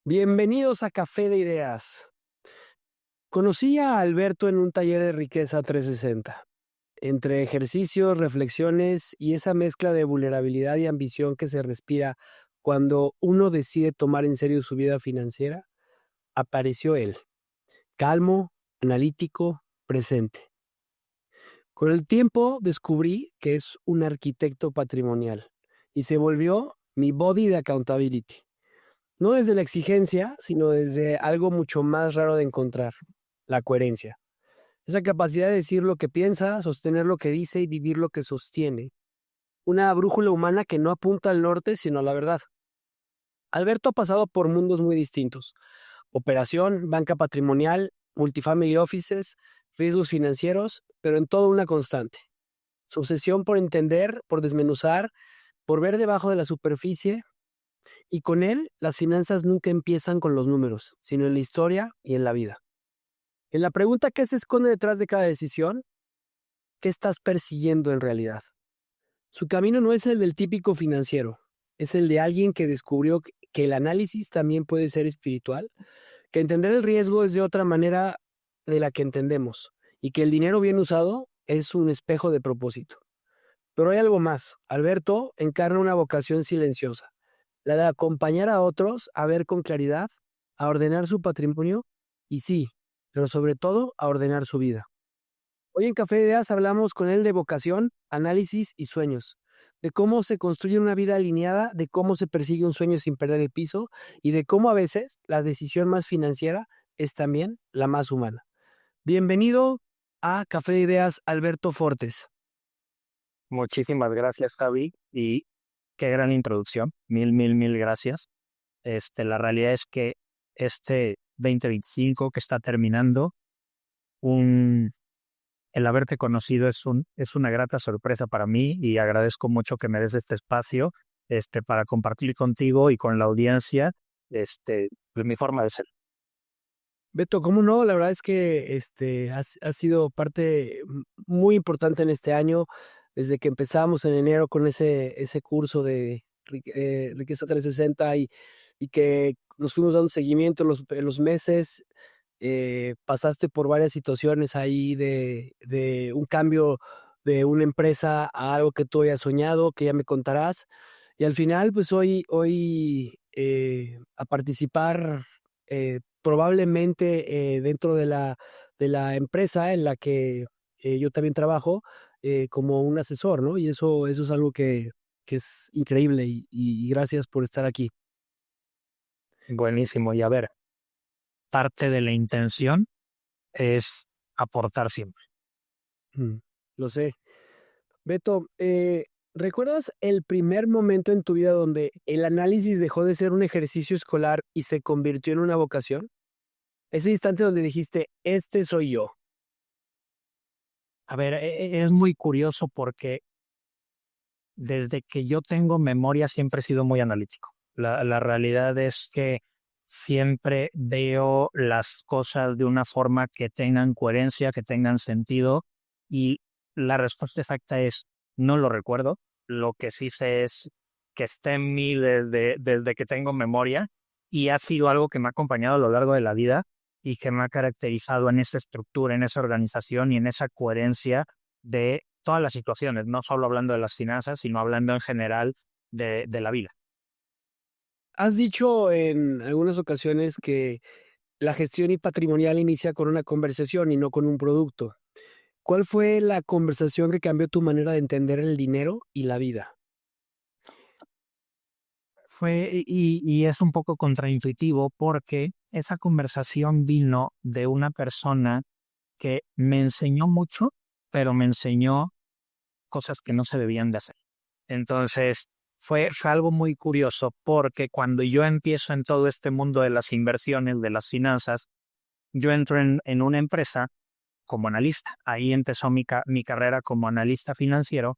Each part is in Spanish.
Bienvenidos a Café de Ideas. Conocí a Alberto en un taller de Riqueza 360. Entre ejercicios, reflexiones y esa mezcla de vulnerabilidad y ambición que se respira cuando uno decide tomar en serio su vida financiera, apareció él, calmo, analítico, presente. Con el tiempo descubrí que es un arquitecto patrimonial y se volvió mi body de accountability. No desde la exigencia, sino desde algo mucho más raro de encontrar, la coherencia. Esa capacidad de decir lo que piensa, sostener lo que dice y vivir lo que sostiene. Una brújula humana que no apunta al norte, sino a la verdad. Alberto ha pasado por mundos muy distintos. Operación, banca patrimonial, multifamily offices, riesgos financieros, pero en todo una constante. Su obsesión por entender, por desmenuzar, por ver debajo de la superficie. Y con él, las finanzas nunca empiezan con los números, sino en la historia y en la vida. En la pregunta ¿qué se esconde detrás de cada decisión? ¿Qué estás persiguiendo en realidad? Su camino no es el del típico financiero, es el de alguien que descubrió que el análisis también puede ser espiritual, que entender el riesgo es de otra manera de la que entendemos, y que el dinero bien usado es un espejo de propósito. Pero hay algo más. Alberto encarna una vocación silenciosa, la de acompañar a otros a ver con claridad, a ordenar su patrimonio y sí, pero sobre todo a ordenar su vida. Hoy en Café de Ideas hablamos con él de vocación, análisis y sueños, de cómo se construye una vida alineada, de cómo se persigue un sueño sin perder el piso y de cómo a veces la decisión más financiera es también la más humana. Bienvenido a Café de Ideas, Alberto Fortes. Muchísimas gracias, Javi, y qué gran introducción. Mil gracias. La realidad es que este 2025 que está terminando, un, el haberte conocido es una grata sorpresa para mí y agradezco mucho que me des este espacio, para compartir contigo y con la audiencia, pues mi forma de ser. Beto, ¿cómo no? La verdad es que has sido parte muy importante en este año, desde que empezamos en enero con ese curso de Riqueza 360 y que nos fuimos dando seguimiento en los meses. Pasaste por varias situaciones ahí de un cambio de una empresa a algo que tú habías soñado, que ya me contarás. Y al final, pues hoy a participar probablemente dentro de la empresa en la que yo también trabajo como un asesor, ¿no? Y eso es algo que es increíble y gracias por estar aquí. Buenísimo. Y a ver, parte de la intención es aportar siempre. Mm, lo sé. Beto, ¿recuerdas el primer momento en tu vida donde el análisis dejó de ser un ejercicio escolar y se convirtió en una vocación? Ese instante donde dijiste, este soy yo. A ver, es muy curioso porque desde que yo tengo memoria siempre he sido muy analítico. La realidad es que siempre veo las cosas de una forma que tengan coherencia, que tengan sentido y la respuesta exacta es no lo recuerdo. Lo que sí sé es que está en mí desde que tengo memoria y ha sido algo que me ha acompañado a lo largo de la vida y que me ha caracterizado en esa estructura, en esa organización y en esa coherencia de todas las situaciones, no solo hablando de las finanzas, sino hablando en general de la vida. Has dicho en algunas ocasiones que la gestión y patrimonial inicia con una conversación y no con un producto. ¿Cuál fue la conversación que cambió tu manera de entender el dinero y la vida? Y es un poco contraintuitivo porque esa conversación vino de una persona que me enseñó mucho, pero me enseñó cosas que no se debían de hacer. Entonces, fue algo muy curioso porque cuando yo empiezo en todo este mundo de las inversiones, de las finanzas, yo entro en una empresa como analista. Ahí empezó mi carrera como analista financiero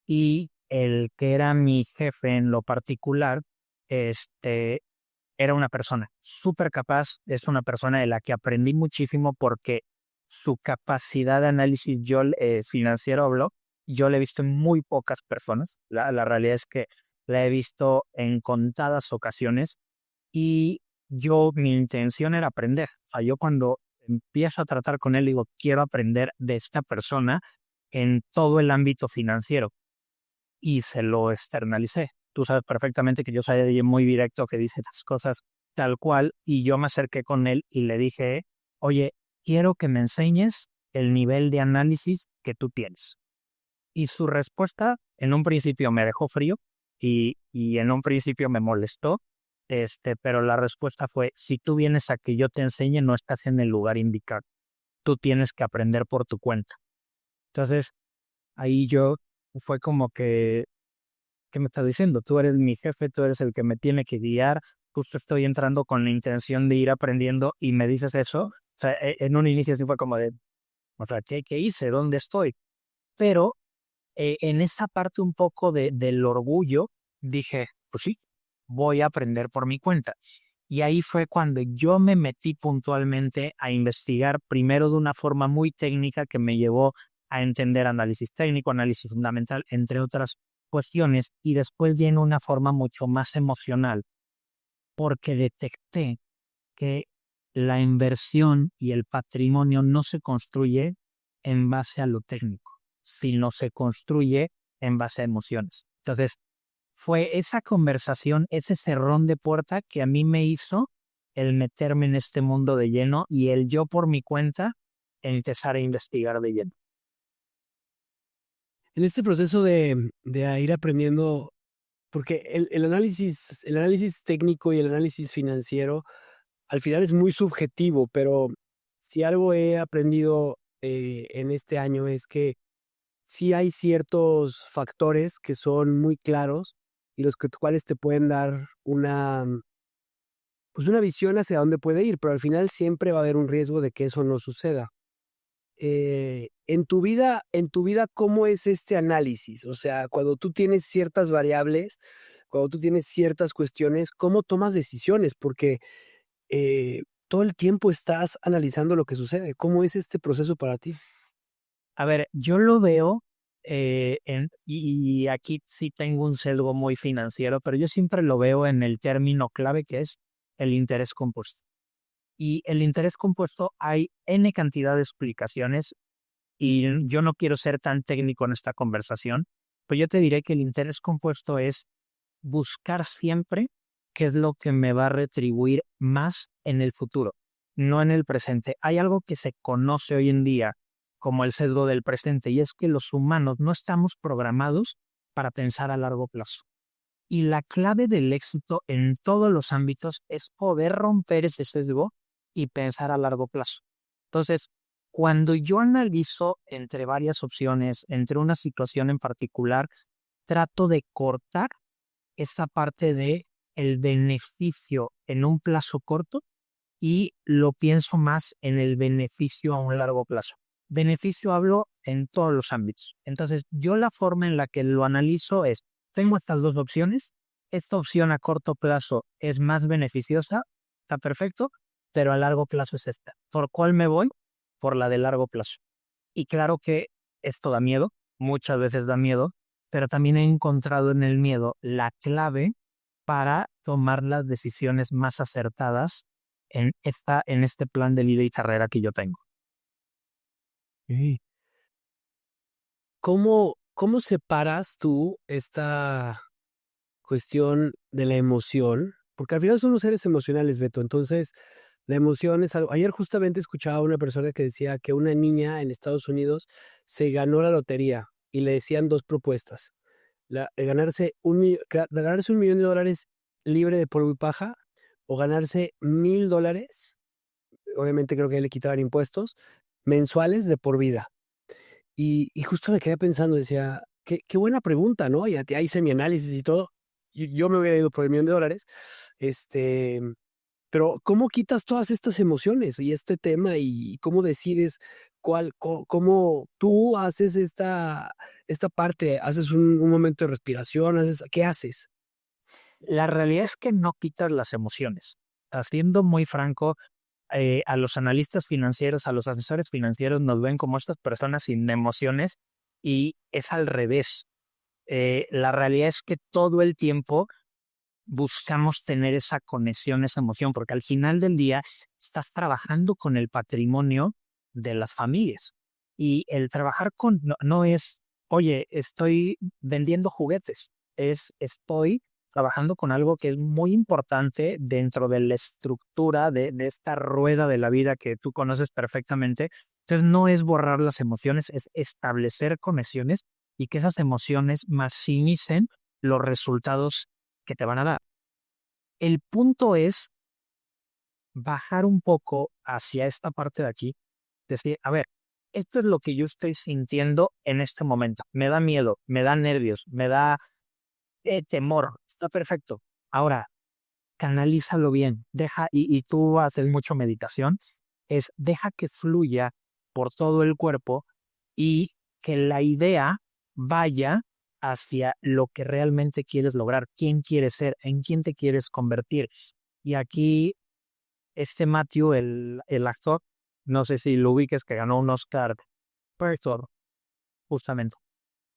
y el que era mi jefe en lo particular, este, era una persona súper capaz, es una persona de la que aprendí muchísimo porque su capacidad de análisis financiero hablo, yo la he visto en muy pocas personas. La realidad es que la he visto en contadas ocasiones y mi intención era aprender. O sea, yo cuando empiezo a tratar con él, digo, quiero aprender de esta persona en todo el ámbito financiero y se lo externalicé. Tú sabes perfectamente que yo soy alguien muy directo que dice las cosas tal cual y yo me acerqué con él y le dije, oye, quiero que me enseñes el nivel de análisis que tú tienes. Y su respuesta en un principio me dejó frío y en un principio me molestó, pero la respuesta fue, si tú vienes a que yo te enseñe, no estás en el lugar indicado. Tú tienes que aprender por tu cuenta. Entonces, ahí yo fue como que, ¿qué me estás diciendo? Tú eres mi jefe, tú eres el que me tiene que guiar. Justo estoy entrando con la intención de ir aprendiendo y me dices eso. O sea, en un inicio sí fue como de, o sea, ¿qué hice? ¿Dónde estoy? Pero en esa parte un poco del orgullo, dije, pues sí, voy a aprender por mi cuenta. Y ahí fue cuando yo me metí puntualmente a investigar, primero de una forma muy técnica que me llevó a entender análisis técnico, análisis fundamental, entre otras cuestiones, y después ya en una forma mucho más emocional, porque detecté que la inversión y el patrimonio no se construye en base a lo técnico, sino se construye en base a emociones. Entonces, fue esa conversación, ese cerrón de puerta que a mí me hizo el meterme en este mundo de lleno y el yo por mi cuenta empezar a investigar de lleno. En este proceso de ir aprendiendo, porque el análisis técnico y el análisis financiero al final es muy subjetivo, pero si algo he aprendido en este año es que sí hay ciertos factores que son muy claros y los cuales te pueden dar pues una visión hacia dónde puede ir, pero al final siempre va a haber un riesgo de que eso no suceda. En tu vida, ¿cómo es este análisis? O sea, cuando tú tienes ciertas variables, cuando tú tienes ciertas cuestiones, ¿cómo tomas decisiones? Porque todo el tiempo estás analizando lo que sucede. ¿Cómo es este proceso para ti? A ver, yo lo veo, y aquí sí tengo un sesgo muy financiero, pero yo siempre lo veo en el término clave que es el interés compuesto. Y el interés compuesto hay N cantidad de explicaciones y yo no quiero ser tan técnico en esta conversación, pero yo te diré que el interés compuesto es buscar siempre qué es lo que me va a retribuir más en el futuro, no en el presente. Hay algo que se conoce hoy en día como el sesgo del presente y es que los humanos no estamos programados para pensar a largo plazo. Y la clave del éxito en todos los ámbitos es poder romper ese sesgo y pensar a largo plazo. Entonces, cuando yo analizo entre varias opciones, entre una situación en particular, trato de cortar esa parte de el beneficio en un plazo corto y lo pienso más en el beneficio a un largo plazo. Beneficio hablo en todos los ámbitos. Entonces, yo la forma en la que lo analizo es, tengo estas dos opciones, esta opción a corto plazo es más beneficiosa, está perfecto, pero a largo plazo es esta. ¿Por cuál me voy? Por la de largo plazo. Y claro que esto da miedo, muchas veces da miedo, pero también he encontrado en el miedo la clave para tomar las decisiones más acertadas en este plan de vida y carrera que yo tengo. Sí. ¿Cómo separas tú esta cuestión de la emoción? Porque al final somos seres emocionales, Beto. Entonces, la emoción es algo. Ayer justamente escuchaba a una persona que decía que una niña en Estados Unidos se ganó la lotería y le decían dos propuestas. De de ganarse $1,000,000 libre de polvo y paja o ganarse $1,000, obviamente creo que le quitaban impuestos, mensuales de por vida. Y justo me quedé pensando, decía, qué buena pregunta, ¿no? Ya hice mi análisis y todo. Yo me hubiera ido por $1,000,000, este, pero ¿cómo quitas todas estas emociones y este tema y cómo decides cómo tú haces esta parte? ¿Haces un momento de respiración? ¿Qué haces? La realidad es que no quitas las emociones. Siendo muy franco, a los analistas financieros, a los asesores financieros nos ven como estas personas sin emociones y es al revés. La realidad es que todo el tiempo buscamos tener esa conexión, esa emoción, porque al final del día estás trabajando con el patrimonio de las familias. Y el trabajar con, no es, oye, estoy vendiendo juguetes, estoy trabajando con algo que es muy importante dentro de la estructura de esta rueda de la vida que tú conoces perfectamente. Entonces no es borrar las emociones, es establecer conexiones y que esas emociones maximicen los resultados que te van a dar. El punto es bajar un poco hacia esta parte de aquí, decir, a ver, esto es lo que yo estoy sintiendo en este momento. Me da miedo, me da nervios, me da temor. Está perfecto. Ahora, canalízalo bien. Deja, y tú haces mucho meditación, es deja que fluya por todo el cuerpo y que la idea vaya hacia lo que realmente quieres lograr, quién quieres ser, en quién te quieres convertir. Y aquí, Matthew, el actor, no sé si lo ubiques, que ganó un Oscar por todo, justamente.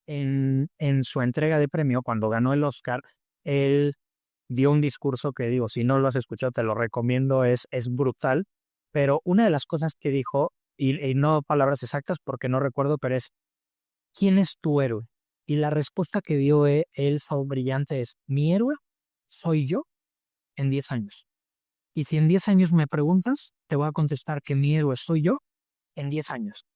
En su entrega de premio, cuando ganó el Oscar, él dio un discurso que digo, si no lo has escuchado, te lo recomiendo, es brutal. Pero una de las cosas que dijo, y no palabras exactas porque no recuerdo, pero es, ¿quién es tu héroe? Y la respuesta que dio él, so brillante, es, mi héroe soy yo en 10 años. Y si en 10 años me preguntas, te voy a contestar que mi héroe soy yo en 10 años.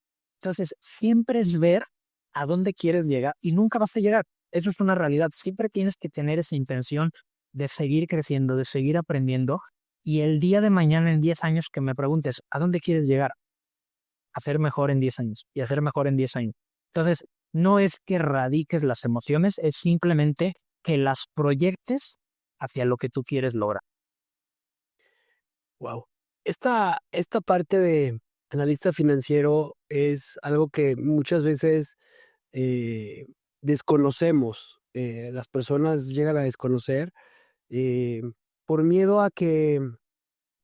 Entonces, siempre es ver a dónde quieres llegar y nunca vas a llegar. Eso es una realidad. Siempre tienes que tener esa intención de seguir creciendo, de seguir aprendiendo. Y el día de mañana, en 10 años, que me preguntes, ¿a dónde quieres llegar? Hacer mejor en 10 años y hacer mejor en 10 años. Entonces, no es que radiques las emociones, es simplemente que las proyectes hacia lo que tú quieres lograr. Wow. Esta parte de analista financiero es algo que muchas veces eh, desconocemos. Las personas llegan a desconocer eh, por miedo a que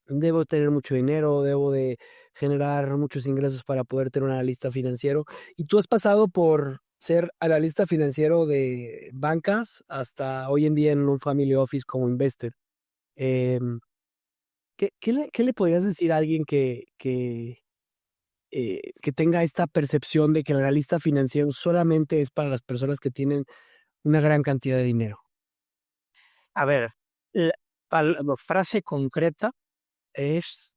debo tener mucho dinero, debo de generar muchos ingresos para poder tener un analista financiero. Y tú has pasado por ser analista financiero de bancas hasta hoy en día en un family office como investor. Em, ¿Qué le podrías decir a alguien que tenga esta percepción de que el analista financiero solamente es para las personas que tienen una gran cantidad de dinero? A ver, la frase concreta es,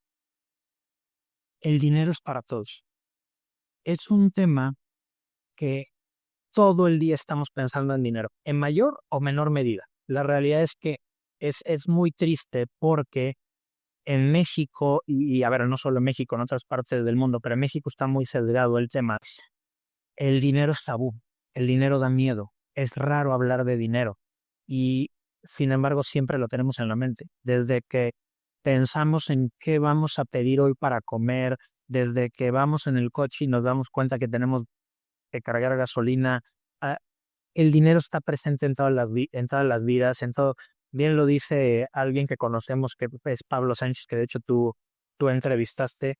el dinero es para todos. Es un tema que todo el día estamos pensando en dinero, en mayor o menor medida. La realidad es que es muy triste porque en México, y a ver, no solo en México, en otras partes del mundo, pero en México está muy sesgado el tema. El dinero es tabú, el dinero da miedo, es raro hablar de dinero y sin embargo siempre lo tenemos en la mente. Desde que pensamos en qué vamos a pedir hoy para comer, desde que vamos en el coche y nos damos cuenta que tenemos que cargar gasolina, ah, el dinero está presente en en todas las vidas, en todo. Bien lo dice alguien que conocemos, que es Pablo Sánchez, que de hecho tú entrevistaste.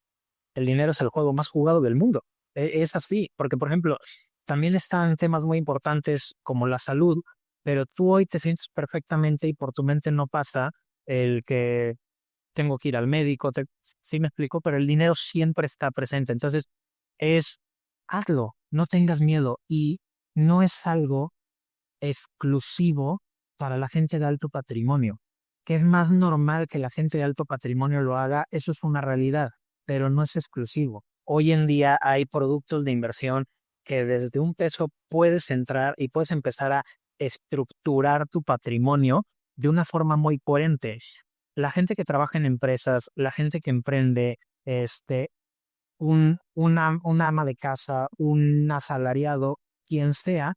El dinero es el juego más jugado del mundo. Es así, porque por ejemplo, también están temas muy importantes como la salud, pero tú hoy te sientes perfectamente y por tu mente no pasa el que tengo que ir al médico, sí me explico, pero el dinero siempre está presente. Entonces, es hazlo, no tengas miedo y no es algo exclusivo para la gente de alto patrimonio, que es más normal que la gente de alto patrimonio lo haga, eso es una realidad, pero no es exclusivo. Hoy en día hay productos de inversión que desde un peso puedes entrar y puedes empezar a estructurar tu patrimonio de una forma muy coherente. La gente que trabaja en empresas, la gente que emprende, una ama de casa, un asalariado, quien sea,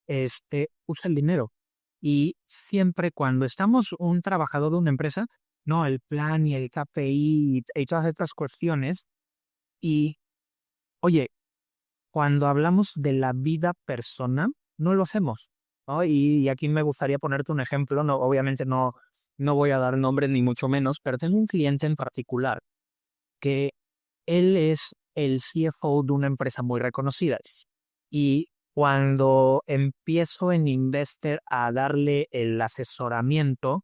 usa el dinero. Y siempre cuando estamos un trabajador de una empresa, no, el plan y el KPI y todas estas cuestiones. Y, oye, cuando hablamos de la vida personal, no lo hacemos, ¿no? Y aquí me gustaría ponerte un ejemplo, no, obviamente no voy a dar nombres ni mucho menos, pero tengo un cliente en particular que él es el CFO de una empresa muy reconocida. Y cuando empiezo en Investor a darle el asesoramiento,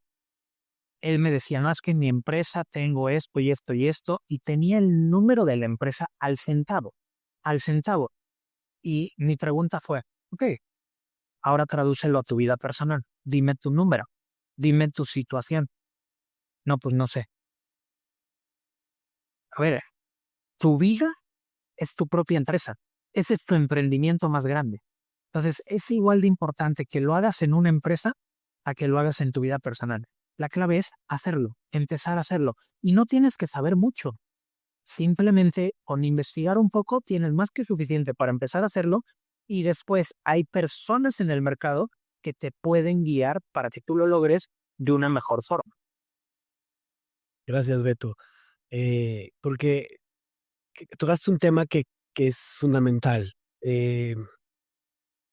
él me decía, no, es que en mi empresa tengo esto y esto y esto, y tenía el número de la empresa al centavo, al centavo. Y mi pregunta fue, ok, ahora tradúcelo a tu vida personal. Dime tu número, dime tu situación. No, pues no sé. A ver, tu vida es tu propia empresa. Ese es tu emprendimiento más grande. Entonces, es igual de importante que lo hagas en una empresa a que lo hagas en tu vida personal. La clave es hacerlo, empezar a hacerlo. Y no tienes que saber mucho. Simplemente con investigar un poco tienes más que suficiente para empezar a hacerlo y después hay personas en el mercado que te pueden guiar para que tú lo logres de una mejor forma. Gracias, Beto. Porque tocaste un tema que es fundamental. Eh,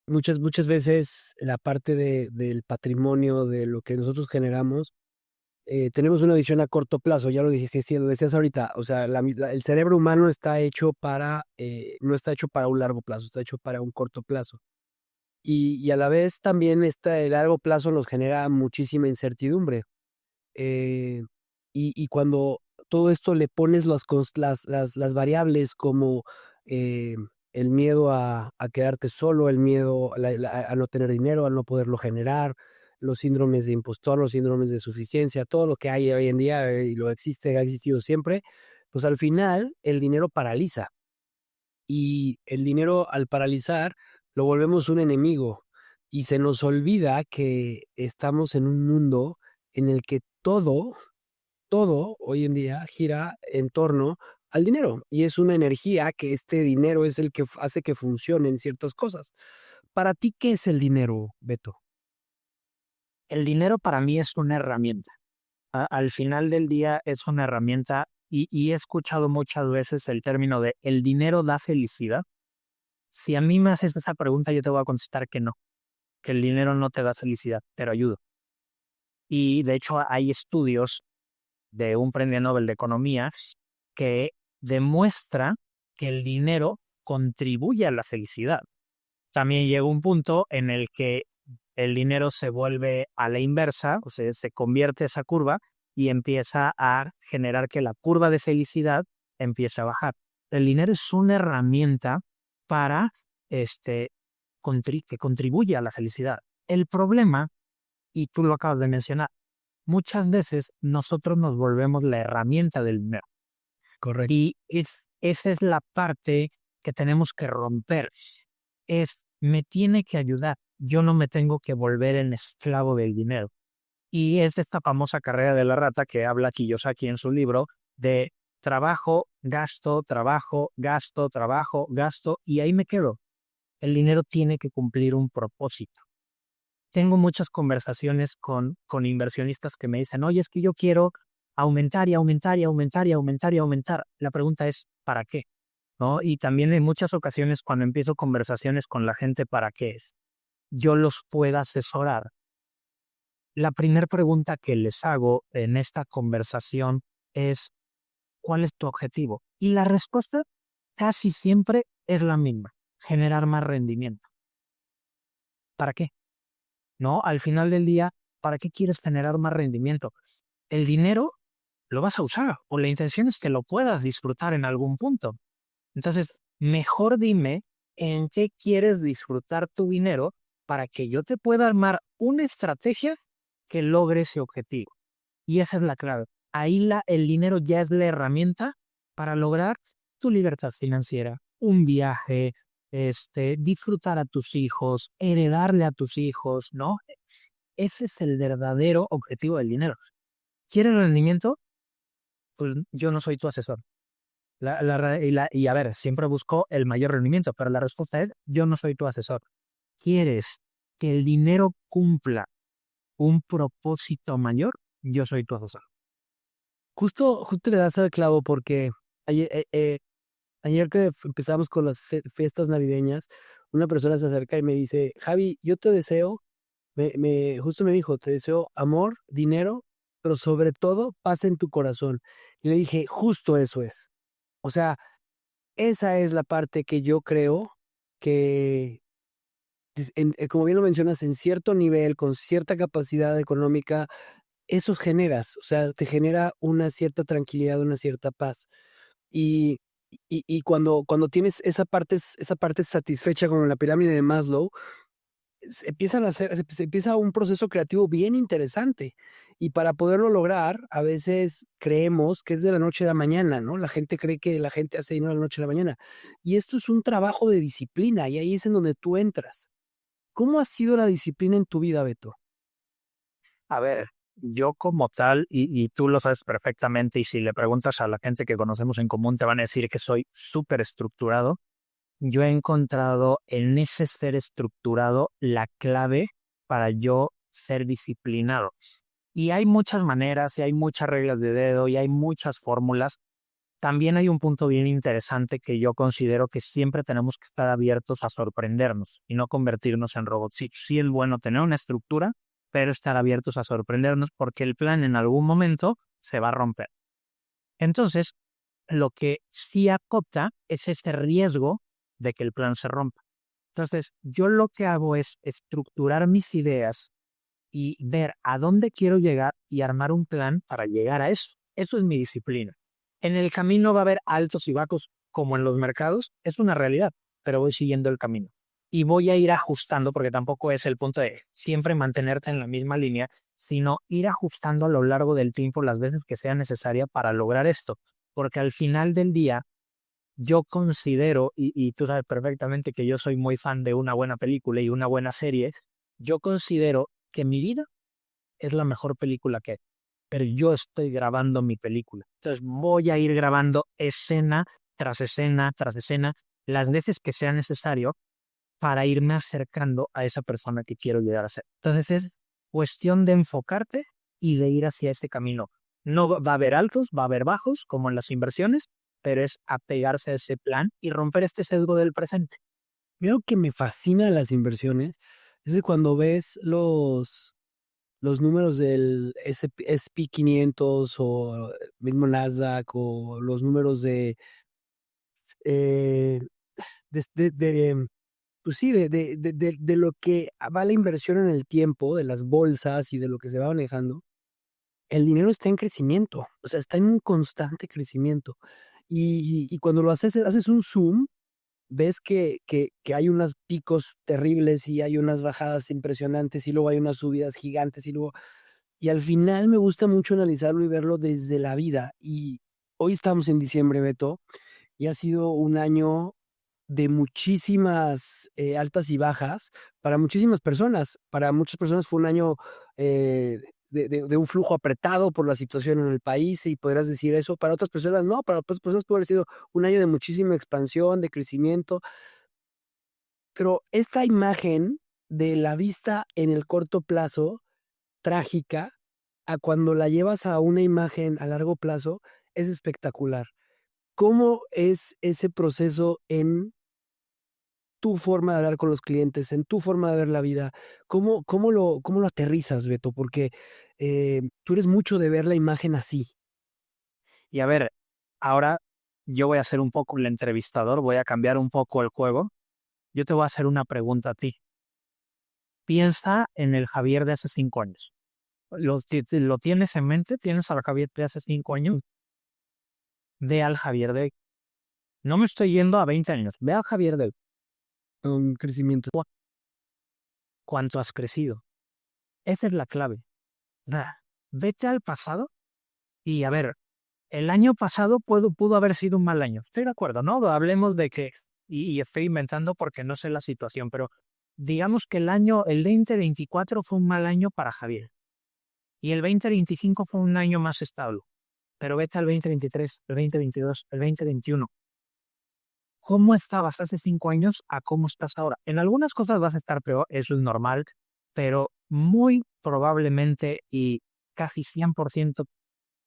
muchas veces la parte del patrimonio, de lo que nosotros generamos, tenemos una visión a corto plazo, ya lo dijiste, sí, lo decías ahorita, o sea, el cerebro humano está hecho no está hecho para un largo plazo, está hecho para un corto plazo. Y a la vez también el largo plazo nos genera muchísima incertidumbre. Eh, y cuando todo esto le pones las variables como eh, el miedo a quedarte solo, el miedo a no tener dinero, a no poderlo generar, los síndromes de impostor, los síndromes de suficiencia, todo lo que hay hoy en día y lo existe, ha existido siempre, pues al final el dinero paraliza. Y el dinero al paralizar lo volvemos un enemigo y se nos olvida que estamos en un mundo en el que todo hoy en día gira en torno al dinero y es una energía que este dinero es el que hace que funcionen ciertas cosas. Para ti, ¿qué es el dinero, Beto? El dinero para mí es una herramienta. Al final del día es una herramienta y he escuchado muchas veces el término de el dinero da felicidad. Si a mí me haces esa pregunta, yo te voy a contestar que no, que el dinero no te da felicidad, pero ayuda. Y de hecho hay estudios de un premio Nobel de Economía que demuestra que el dinero contribuye a la felicidad. También llega un punto en el que el dinero se vuelve a la inversa, o sea, se convierte esa curva y empieza a generar que la curva de felicidad empiece a bajar. El dinero es una herramienta para este, que contribuye a la felicidad. El problema, y tú lo acabas de mencionar, muchas veces nosotros nos volvemos la herramienta del dinero. Correcto. Y esa es la parte que tenemos que romper. Me tiene que ayudar. Yo no me tengo que volver en esclavo del dinero. Y es de esta famosa carrera de la rata que habla Kiyosaki en su libro de trabajo, gasto, trabajo, gasto, trabajo, gasto, y ahí me quedo. El dinero tiene que cumplir un propósito. Tengo muchas conversaciones con inversionistas que me dicen, oye, es que yo quiero aumentar y aumentar y aumentar y aumentar y aumentar. La pregunta es, ¿para qué? ¿No? Y también en muchas ocasiones cuando empiezo conversaciones con la gente, ¿para qué es? Yo los pueda asesorar. La primera pregunta que les hago en esta conversación es, ¿cuál es tu objetivo? Y la respuesta casi siempre es la misma, generar más rendimiento. ¿Para qué? ¿No? Al final del día, ¿para qué quieres generar más rendimiento? El dinero lo vas a usar o la intención es que lo puedas disfrutar en algún punto. Entonces, mejor dime en qué quieres disfrutar tu dinero para que yo te pueda armar una estrategia que logre ese objetivo. Y esa es la clave. Ahí el dinero ya es la herramienta para lograr tu libertad financiera, un viaje, disfrutar a tus hijos, heredarle a tus hijos, ¿no? Ese es el verdadero objetivo del dinero. ¿Quieres rendimiento? Pues yo no soy tu asesor. Y a ver, siempre busco el mayor rendimiento, pero la respuesta es, yo no soy tu asesor. ¿Quieres que el dinero cumpla un propósito mayor? Yo soy tu asesor. Justo le das al clavo porque ayer que empezamos con las fiestas navideñas, una persona se acerca y me dice, Javi, yo te deseo, justo me dijo, te deseo amor, dinero, pero sobre todo paz en tu corazón. Y le dije, justo eso es. O sea, esa es la parte que yo creo que, como bien lo mencionas, en cierto nivel, con cierta capacidad económica, eso generas, o sea, te genera una cierta tranquilidad, una cierta paz. Y, y cuando tienes esa parte satisfecha como en la pirámide de Maslow, se empieza un proceso creativo bien interesante. Y para poderlo lograr, a veces creemos que es de la noche a la mañana, ¿no? La gente cree que la gente hace dinero de la noche a la mañana. Y esto es un trabajo de disciplina, y ahí es en donde tú entras. ¿Cómo ha sido la disciplina en tu vida, Beto? A ver, yo como tal, y tú lo sabes perfectamente, y si le preguntas a la gente que conocemos en común, te van a decir que soy súper estructurado. Yo he encontrado en ese ser estructurado la clave para yo ser disciplinado. Y hay muchas maneras, y hay muchas reglas de dedo, y hay muchas fórmulas. También hay un punto bien interesante que yo considero que siempre tenemos que estar abiertos a sorprendernos y no convertirnos en robots. Sí, sí es bueno tener una estructura, pero estar abiertos a sorprendernos porque el plan en algún momento se va a romper. Entonces, lo que sí acopta es ese riesgo de que el plan se rompa. Entonces, yo lo que hago es estructurar mis ideas y ver a dónde quiero llegar y armar un plan para llegar a eso. Eso es mi disciplina. En el camino va a haber altos y bajos como en los mercados, es una realidad, pero voy siguiendo el camino. Y voy a ir ajustando, porque tampoco es el punto de siempre mantenerte en la misma línea, sino ir ajustando a lo largo del tiempo las veces que sea necesaria para lograr esto. Porque al final del día, yo considero, y tú sabes perfectamente que yo soy muy fan de una buena película y una buena serie, yo considero que mi vida es la mejor película que hay, pero yo estoy grabando mi película. Entonces voy a ir grabando escena tras escena tras escena, las veces que sea necesario para irme acercando a esa persona que quiero llegar a ser. Entonces es cuestión de enfocarte y de ir hacia ese camino. No va a haber altos, va a haber bajos, como en las inversiones, pero es apegarse a ese plan y romper este sesgo del presente. Creo que me fascinan las inversiones, es de cuando ves los números del SP 500 o mismo Nasdaq o los números eh, de pues sí, de lo que va la inversión en el tiempo, de las bolsas y de lo que se va manejando, el dinero está en crecimiento, o sea, está en un constante crecimiento. Y cuando lo haces un zoom, ves que hay unos picos terribles y hay unas bajadas impresionantes y luego hay unas subidas gigantes y al final me gusta mucho analizarlo y verlo desde la vida. Y hoy estamos en diciembre, Beto, y ha sido un año de muchísimas altas y bajas para muchísimas personas. Para muchas personas fue un año de un flujo apretado por la situación en el país y podrás decir eso. Para otras personas no, para otras personas puede haber sido un año de muchísima expansión, de crecimiento. Pero esta imagen de la vista en el corto plazo, trágica, a cuando la llevas a una imagen a largo plazo, es espectacular. ¿Cómo es ese proceso en tu forma de hablar con los clientes, en tu forma de ver la vida? ¿Cómo lo aterrizas, Beto? Porque, tú eres mucho de ver la imagen así. Y a ver, ahora yo voy a ser un poco el entrevistador, voy a cambiar un poco el juego. Yo te voy a hacer una pregunta a ti. Piensa en el Javier de hace 5 años. ¿Lo tienes en mente? ¿Tienes al Javier de hace 5 años? Ve al Javier de hoy. No me estoy yendo a 20 años. Ve al Javier de hoy. Un crecimiento. ¿Cuánto has crecido? Esa es la clave. Nada. Vete al pasado y a ver, el año pasado pudo haber sido un mal año. Estoy de acuerdo, ¿no? Hablemos de que, y estoy inventando porque no sé la situación, pero digamos que el 2024 fue un mal año para Javier y el 2025 fue un año más estable. Pero vete al 2023, el 2022, el 2021. ¿Cómo estabas hace 5 años a cómo estás ahora? En algunas cosas vas a estar peor, eso es normal, pero muy probablemente y casi 100%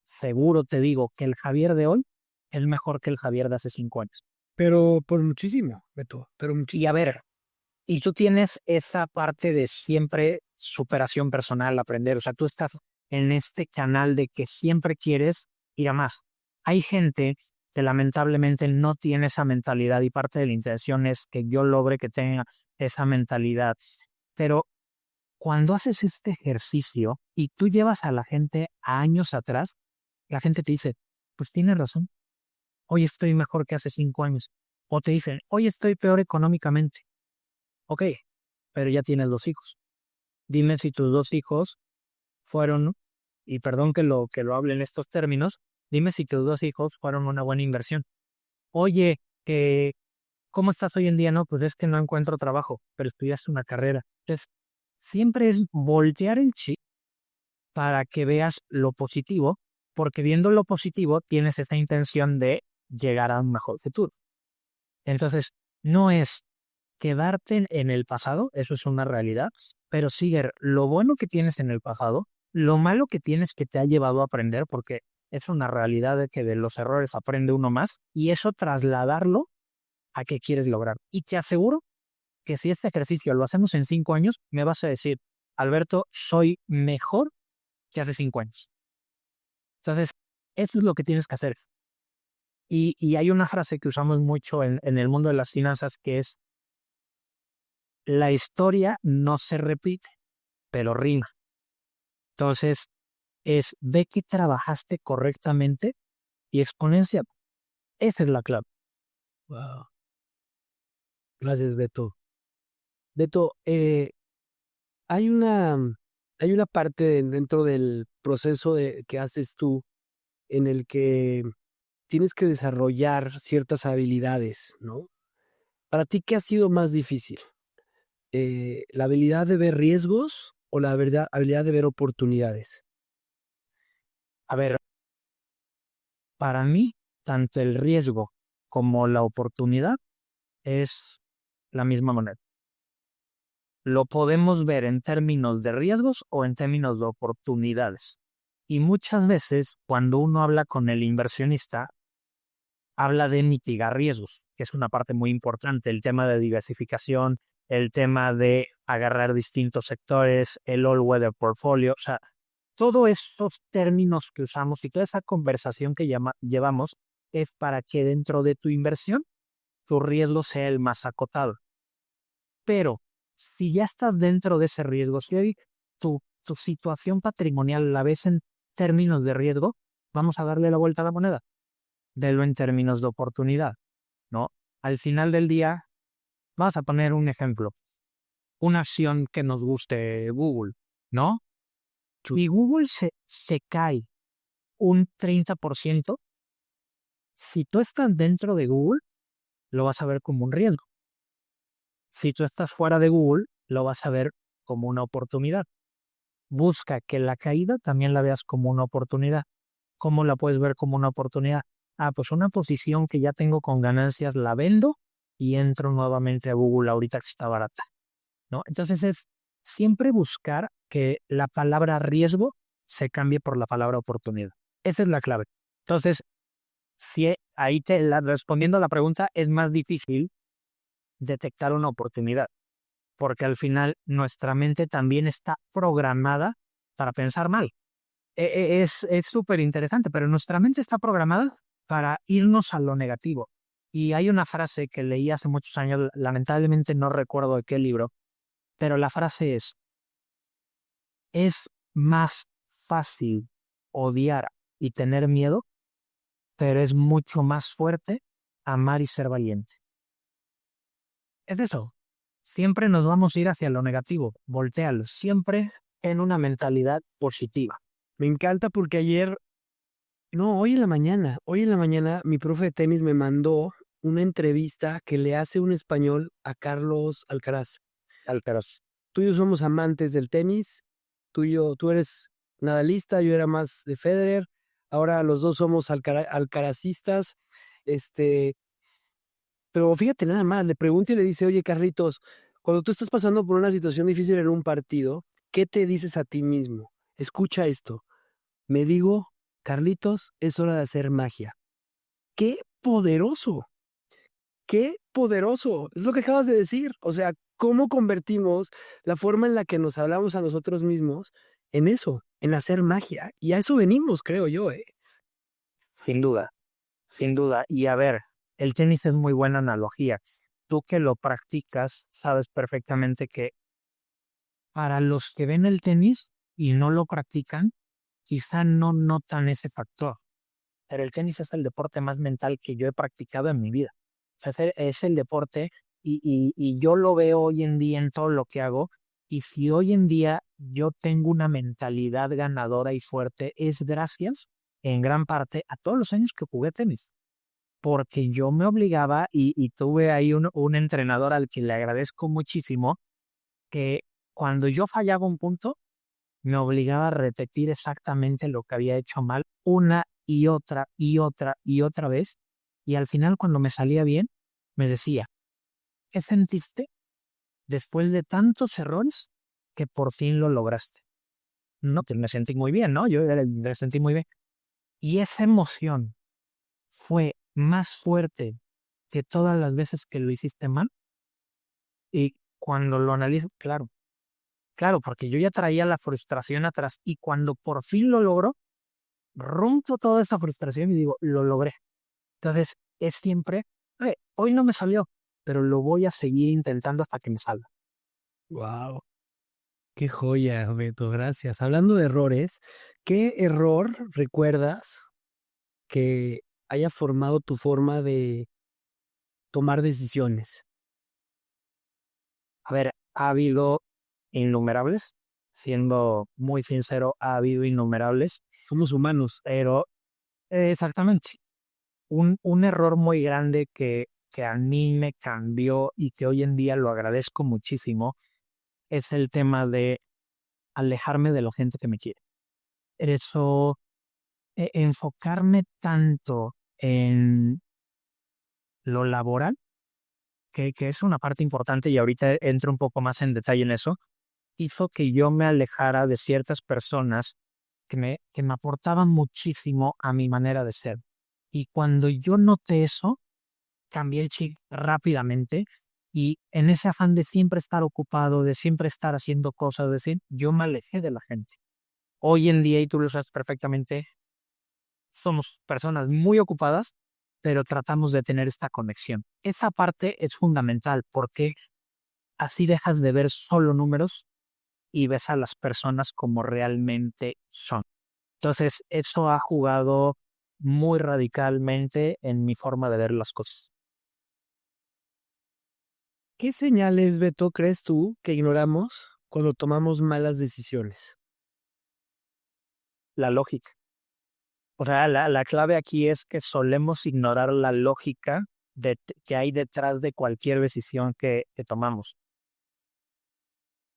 seguro te digo que el Javier de hoy es mejor que el Javier de hace 5 años. Pero por muchísimo, Beto, pero Y a ver, y tú tienes esa parte de siempre superación personal, aprender, o sea, tú estás en este canal de que siempre quieres ir a más. Hay gente que lamentablemente no tiene esa mentalidad y parte de la intención es que yo logre que tenga esa mentalidad. Pero cuando haces este ejercicio y tú llevas a la gente a años atrás, la gente te dice, pues tienes razón, hoy estoy mejor que hace 5 años. O te dicen, hoy estoy peor económicamente. Ok, pero ya tienes 2 hijos. Dime si tus 2 hijos fueron, y perdón que lo hable en estos términos, dime si tus 2 hijos fueron una buena inversión. Oye, ¿cómo estás hoy en día? No, pues es que no encuentro trabajo, pero estudiaste una carrera. Entonces, siempre es voltear el chip para que veas lo positivo, porque viendo lo positivo tienes esa intención de llegar a un mejor futuro. Entonces, no es quedarte en el pasado, eso es una realidad, pero sí ver lo bueno que tienes en el pasado, lo malo que tienes que te ha llevado a aprender, porque es una realidad de que de los errores aprende uno más, y eso trasladarlo a qué quieres lograr. Y te aseguro que si este ejercicio lo hacemos en 5 años, me vas a decir, Alberto, soy mejor que hace 5 años. Entonces, eso es lo que tienes que hacer. Y hay una frase que usamos mucho en el mundo de las finanzas que es, la historia no se repite, pero rima. Entonces, es ve que trabajaste correctamente y exponencia. Esa es la clave. Wow. Gracias, Beto. Beto, hay una parte dentro del proceso que haces tú en el que tienes que desarrollar ciertas habilidades, ¿no? Para ti, ¿qué ha sido más difícil? ¿La habilidad de ver riesgos o la habilidad de ver oportunidades? A ver, para mí, tanto el riesgo como la oportunidad es la misma moneda. Lo podemos ver en términos de riesgos o en términos de oportunidades. Y muchas veces, cuando uno habla con el inversionista, habla de mitigar riesgos, que es una parte muy importante, el tema de diversificación, el tema de agarrar distintos sectores, el all-weather portfolio, o sea, todos esos términos que usamos y toda esa conversación que llevamos es para que dentro de tu inversión tu riesgo sea el más acotado. Pero si ya estás dentro de ese riesgo, si hoy tu situación patrimonial la ves en términos de riesgo, vamos a darle la vuelta a la moneda, verlo en términos de oportunidad, ¿no? Al final del día, vas a poner un ejemplo, una acción que nos guste Google, ¿no? Si Google se cae un 30%, si tú estás dentro de Google, lo vas a ver como un riesgo. Si tú estás fuera de Google, lo vas a ver como una oportunidad. Busca que la caída también la veas como una oportunidad. ¿Cómo la puedes ver como una oportunidad? Ah, pues una posición que ya tengo con ganancias la vendo y entro nuevamente a Google ahorita que está barata, ¿no? Entonces es siempre buscar que la palabra riesgo se cambie por la palabra oportunidad. Esa es la clave. Entonces, si ahí respondiendo a la pregunta, es más difícil detectar una oportunidad, porque al final nuestra mente también está programada para pensar mal. Es súper interesante, pero nuestra mente está programada para irnos a lo negativo. Y hay una frase que leí hace muchos años, lamentablemente no recuerdo de qué libro, pero la frase es más fácil odiar y tener miedo, pero es mucho más fuerte amar y ser valiente. Es eso. Siempre nos vamos a ir hacia lo negativo, voltealo, siempre en una mentalidad positiva. Me encanta porque hoy en la mañana mi profe de tenis me mandó una entrevista que le hace un español a Carlos Alcaraz. Alcaraz. Tú y yo somos amantes del tenis, tú eres nadalista, yo era más de Federer, ahora los dos somos alcaracistas, pero fíjate nada más, le pregunta y le dice, oye Carlitos, cuando tú estás pasando por una situación difícil en un partido, ¿qué te dices a ti mismo? Escucha esto, me digo, Carlitos, es hora de hacer magia. ¡Qué poderoso! ¡Qué poderoso! Es lo que acabas de decir. O sea, ¿cómo convertimos la forma en la que nos hablamos a nosotros mismos en eso, en hacer magia? Y a eso venimos, creo yo, ¿eh? Sin duda, sin duda. Y a ver, el tenis es muy buena analogía. Tú que lo practicas, sabes perfectamente que Para los que ven el tenis y no lo practican, quizá no notan ese factor, pero el tenis es el deporte más mental que yo he practicado en mi vida. O sea, es el deporte y yo lo veo hoy en día en todo lo que hago. Y si hoy en día yo tengo una mentalidad ganadora y fuerte, es gracias en gran parte a todos los años que jugué tenis. Porque yo me obligaba y tuve ahí un entrenador al que le agradezco muchísimo, que cuando yo fallaba un punto, me obligaba a repetir exactamente lo que había hecho mal una y otra y otra y otra vez. Y al final, cuando me salía bien, me decía, ¿qué sentiste después de tantos errores que por fin lo lograste? No, que me sentí muy bien, ¿no? Yo me sentí muy bien. Y esa emoción fue más fuerte que todas las veces que lo hiciste mal. Y cuando lo analizo, claro, claro, porque yo ya traía la frustración atrás y cuando por fin lo logro, rompo toda esta frustración y digo, lo logré. Entonces, es siempre, hoy no me salió, pero lo voy a seguir intentando hasta que me salga. Wow, qué joya, Beto, gracias. Hablando de errores, ¿qué error recuerdas que haya formado tu forma de tomar decisiones? A ver, ha habido innumerables, siendo muy sincero, ha habido innumerables, Somos humanos. pero exactamente, un error muy grande que a mí me cambió y que hoy en día lo agradezco muchísimo es el tema de alejarme de la gente que me quiere. Eso, enfocarme tanto en lo laboral, que es una parte importante y ahorita entro un poco más en detalle en eso, hizo que yo me alejara de ciertas personas que me aportaban muchísimo a mi manera de ser. Y cuando yo noté eso, cambié el chip rápidamente y en ese afán de siempre estar ocupado, de siempre estar haciendo cosas, yo me alejé de la gente. Hoy en día, y tú lo sabes perfectamente, somos personas muy ocupadas, pero tratamos de tener esta conexión. Esa parte es fundamental porque así dejas de ver solo números y ves a las personas como realmente son. Entonces, eso ha jugado muy radicalmente en mi forma de ver las cosas. ¿Qué señales, Beto, crees tú que ignoramos cuando tomamos malas decisiones? La lógica. O sea, la clave aquí es que solemos ignorar la lógica que hay detrás de cualquier decisión que tomamos.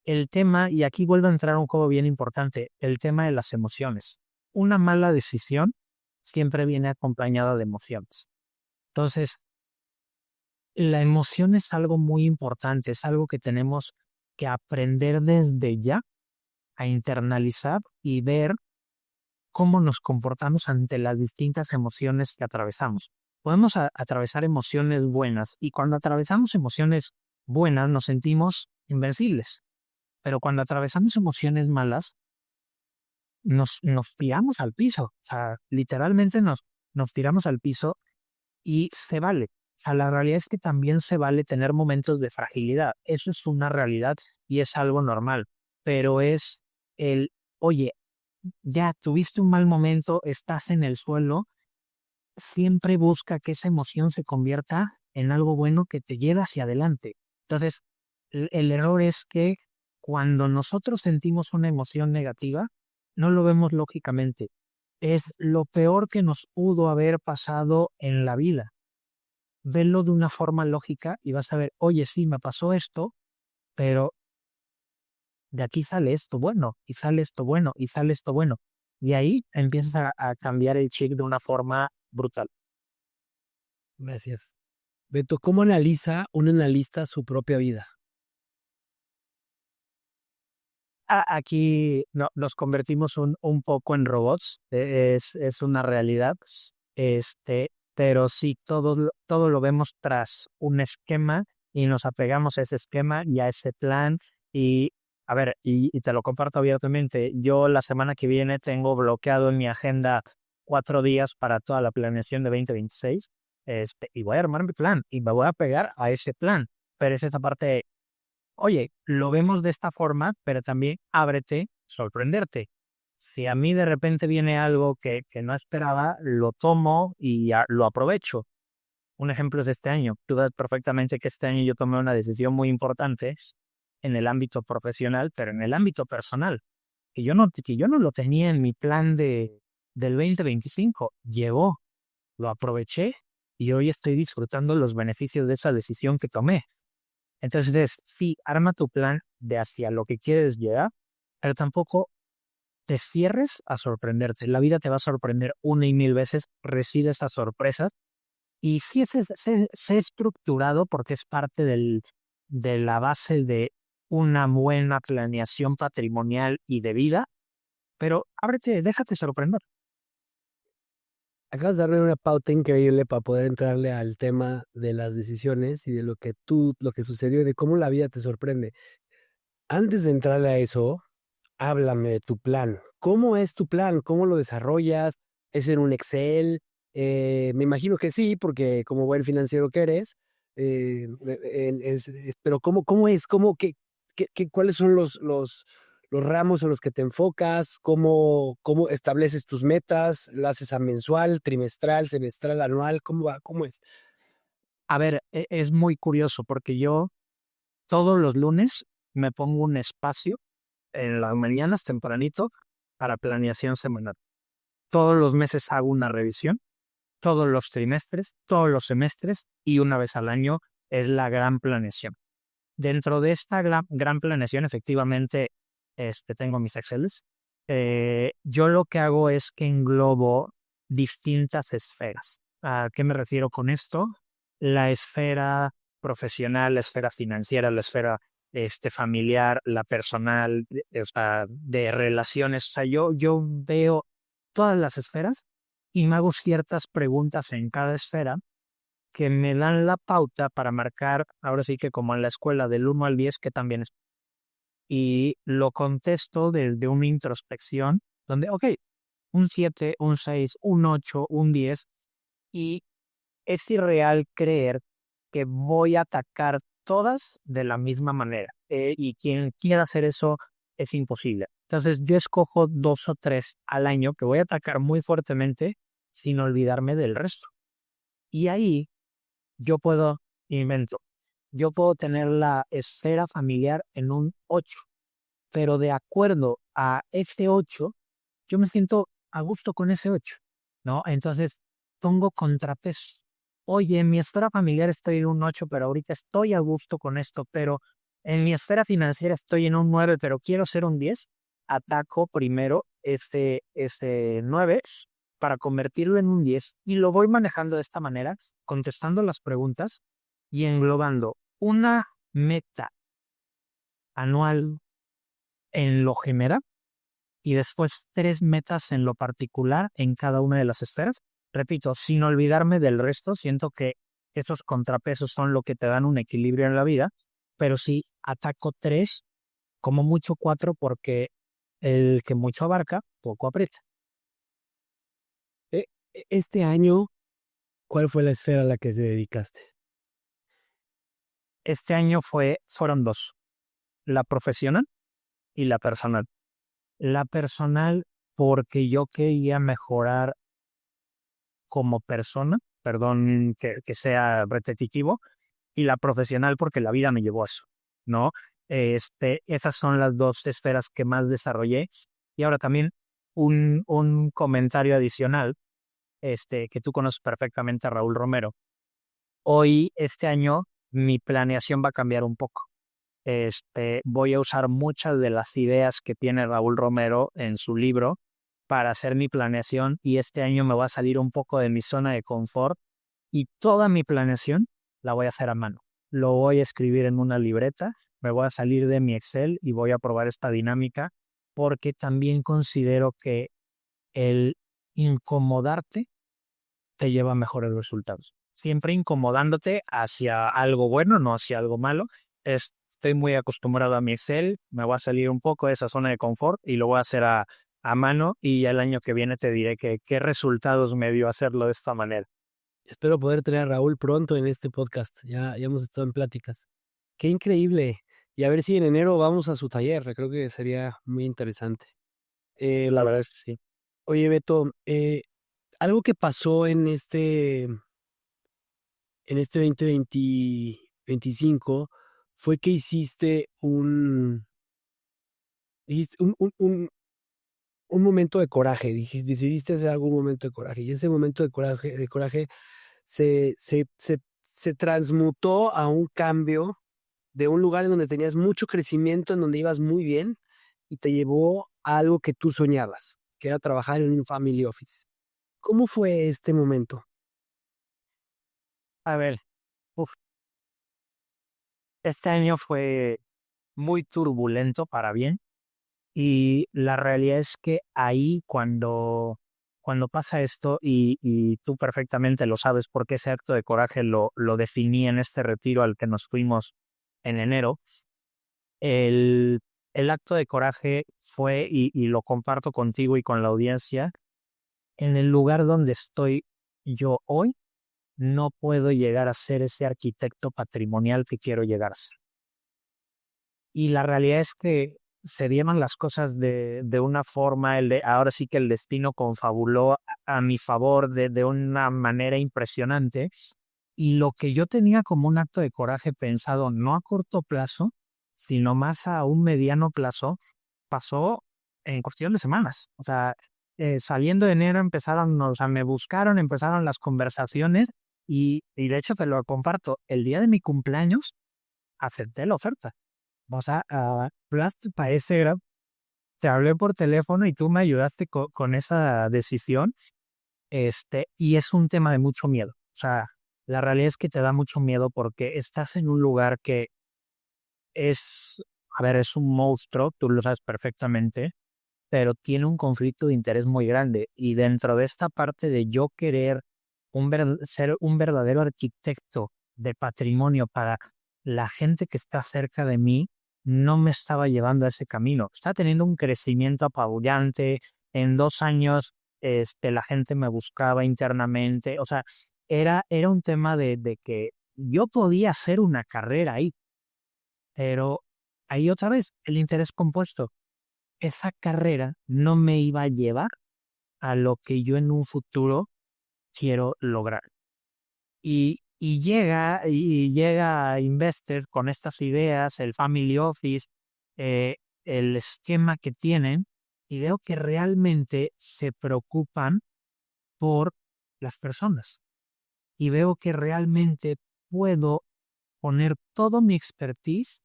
El tema, y aquí vuelve a entrar un juego bien importante, el tema de las emociones. Una mala decisión siempre viene acompañada de emociones. Entonces, la emoción es algo muy importante, es algo que tenemos que aprender desde ya a internalizar y ver cómo nos comportamos ante las distintas emociones que atravesamos. Podemos atravesar emociones buenas y cuando atravesamos emociones buenas nos sentimos invencibles, pero cuando atravesamos emociones malas nos tiramos al piso, o sea, literalmente nos tiramos al piso y se vale. O sea, la realidad es que también se vale tener momentos de fragilidad. Eso es una realidad y es algo normal, pero es el, oye, ya tuviste un mal momento, estás en el suelo, siempre busca que esa emoción se convierta en algo bueno que te lleve hacia adelante. Entonces, el error es que cuando nosotros sentimos una emoción negativa, no lo vemos lógicamente. Es lo peor que nos pudo haber pasado en la vida. Velo de una forma lógica y vas a ver, oye, sí, me pasó esto, pero de aquí sale esto bueno, y sale esto bueno, y sale esto bueno. Y ahí empiezas a cambiar el chip de una forma brutal. Gracias. Beto, ¿cómo analiza un analista su propia vida? Aquí nos convertimos un poco en robots, es una realidad, pero sí, todo lo vemos tras un esquema y nos apegamos a ese esquema y a ese plan. Y a ver, y te lo comparto abiertamente, yo la semana que viene tengo bloqueado en mi agenda 4 días para toda la planeación de 2026, y voy a armar mi plan y me voy a pegar a ese plan, pero es esta parte. Oye, lo vemos de esta forma, pero también ábrete, sorprenderte. Si a mí de repente viene algo que no esperaba, lo tomo y lo aprovecho. Un ejemplo es este año. Tú sabes perfectamente que este año yo tomé una decisión muy importante en el ámbito profesional, pero en el ámbito personal. Que yo no lo tenía en mi plan del 2025. Llegó, lo aproveché y hoy estoy disfrutando los beneficios de esa decisión que tomé. Entonces, sí, arma tu plan de hacia lo que quieres llegar, pero tampoco te cierres a sorprenderte. La vida te va a sorprender una y mil veces, recibe esas sorpresas. Y sí, sé estructurado porque es parte de la base de una buena planeación patrimonial y de vida, pero ábrete, déjate sorprender. Acabas de darme una pauta increíble para poder entrarle al tema de las decisiones y de lo que sucedió y de cómo la vida te sorprende. Antes de entrarle a eso, háblame de tu plan. ¿Cómo es tu plan? ¿Cómo lo desarrollas? ¿Es en un Excel? Me imagino que sí, porque como buen financiero que eres, pero ¿cómo es? ¿Cuáles son los ramos en los que te enfocas? ¿Cómo estableces tus metas? ¿Las haces a mensual, trimestral, semestral, anual? ¿Cómo va? ¿Cómo es? A ver, es muy curioso porque yo todos los lunes me pongo un espacio en las mañanas tempranito para planeación semanal. Todos los meses hago una revisión, todos los trimestres, todos los semestres y una vez al año es la gran planeación. Dentro de esta gran planeación, efectivamente, tengo mis Exceles. Yo lo que hago es que englobo distintas esferas. ¿A qué me refiero con esto? La esfera profesional, la esfera financiera, la esfera familiar, la personal, o sea, de relaciones. O sea, yo veo todas las esferas y me hago ciertas preguntas en cada esfera que me dan la pauta para marcar, ahora sí que como en la escuela del 1 al 10, que también es. Y lo contesto desde una introspección donde, ok, un 7, un 6, un 8, un 10, y es irreal creer que voy a atacar todas de la misma manera. Y quien quiera hacer eso es imposible. Entonces yo escojo 2 o 3 al año que voy a atacar muy fuertemente sin olvidarme del resto. Y ahí yo puedo, invento, yo puedo tener la esfera familiar en un 8, pero de acuerdo a ese 8, yo me siento a gusto con ese 8, ¿no? Entonces pongo contrapeso. Oye, en mi esfera familiar estoy en un 8, pero ahorita estoy a gusto con esto, pero en mi esfera financiera estoy en un 9, pero quiero ser un 10. Ataco primero ese 9 para convertirlo en un 10 y lo voy manejando de esta manera, contestando las preguntas y englobando una meta anual en lo general y después 3 metas en lo particular en cada una de las esferas. Repito, sin olvidarme del resto, siento que esos contrapesos son lo que te dan un equilibrio en la vida, pero sí ataco 3, como mucho 4, porque el que mucho abarca, poco aprieta. Este año, ¿cuál fue la esfera a la que te dedicaste? Este año fueron 2, la profesional y la personal. La personal porque yo quería mejorar como persona, perdón que sea repetitivo, y la profesional porque la vida me llevó a eso, ¿no? Esas son las 2 esferas que más desarrollé. Y ahora también un comentario adicional, que tú conoces perfectamente a Raúl Romero. Hoy, este año, mi planeación va a cambiar un poco. Voy a usar muchas de las ideas que tiene Raúl Romero en su libro para hacer mi planeación y este año me voy a salir un poco de mi zona de confort y toda mi planeación la voy a hacer a mano. Lo voy a escribir en una libreta, me voy a salir de mi Excel y voy a probar esta dinámica porque también considero que el incomodarte te lleva a mejores resultados. Siempre incomodándote hacia algo bueno, no hacia algo malo. Estoy muy acostumbrado a mi Excel, me voy a salir un poco de esa zona de confort y lo voy a hacer a mano y el año que viene te diré qué resultados me dio hacerlo de esta manera. Espero poder tener a Raúl pronto en este podcast. Ya hemos estado en pláticas. Qué increíble. Y a ver si en enero vamos a su taller, creo que sería muy interesante. La verdad es que sí. Oye, Beto, algo que pasó en este 2025 fue que hiciste un momento de coraje, decidiste hacer algún momento de coraje, y ese momento de coraje se, se, se, se transmutó a un cambio de un lugar en donde tenías mucho crecimiento, en donde ibas muy bien, y te llevó a algo que tú soñabas, que era trabajar en un family office. ¿Cómo fue este momento? A ver, uf, este año fue muy turbulento para bien y la realidad es que ahí cuando pasa esto y tú perfectamente lo sabes porque ese acto de coraje lo definí en este retiro al que nos fuimos en enero, el, el acto de coraje fue, y lo comparto contigo y con la audiencia, en el lugar donde estoy yo hoy, no puedo llegar a ser ese arquitecto patrimonial que quiero llegar a ser. Y la realidad es que se dieron las cosas de una forma, ahora sí que el destino confabuló a mi favor de una manera impresionante. Y lo que yo tenía como un acto de coraje pensado no a corto plazo, sino más a un mediano plazo, pasó en cuestión de semanas. O sea, saliendo de enero empezaron, o sea, me buscaron, empezaron las conversaciones y de hecho te lo comparto, el día de mi cumpleaños acepté la oferta. O sea, hablaste para ese grado, te hablé por teléfono y tú me ayudaste con esa decisión, y es un tema de mucho miedo. O sea, la realidad es que te da mucho miedo porque estás en un lugar que es, a ver, es un monstruo, tú lo sabes perfectamente, pero tiene un conflicto de interés muy grande. Y dentro de esta parte de yo querer ser un verdadero arquitecto de patrimonio para la gente que está cerca de mí, no me estaba llevando a ese camino. Está teniendo un crecimiento apabullante. En 2 años, la gente me buscaba internamente. O sea, era un tema de que yo podía hacer una carrera ahí, pero ahí otra vez el interés compuesto. Esa carrera no me iba a llevar a lo que yo en un futuro quiero lograr. Y llega Investor con estas ideas, el Family Office, eh, el esquema que tienen, y veo que realmente se preocupan por las personas. Y veo que realmente puedo poner todo mi expertise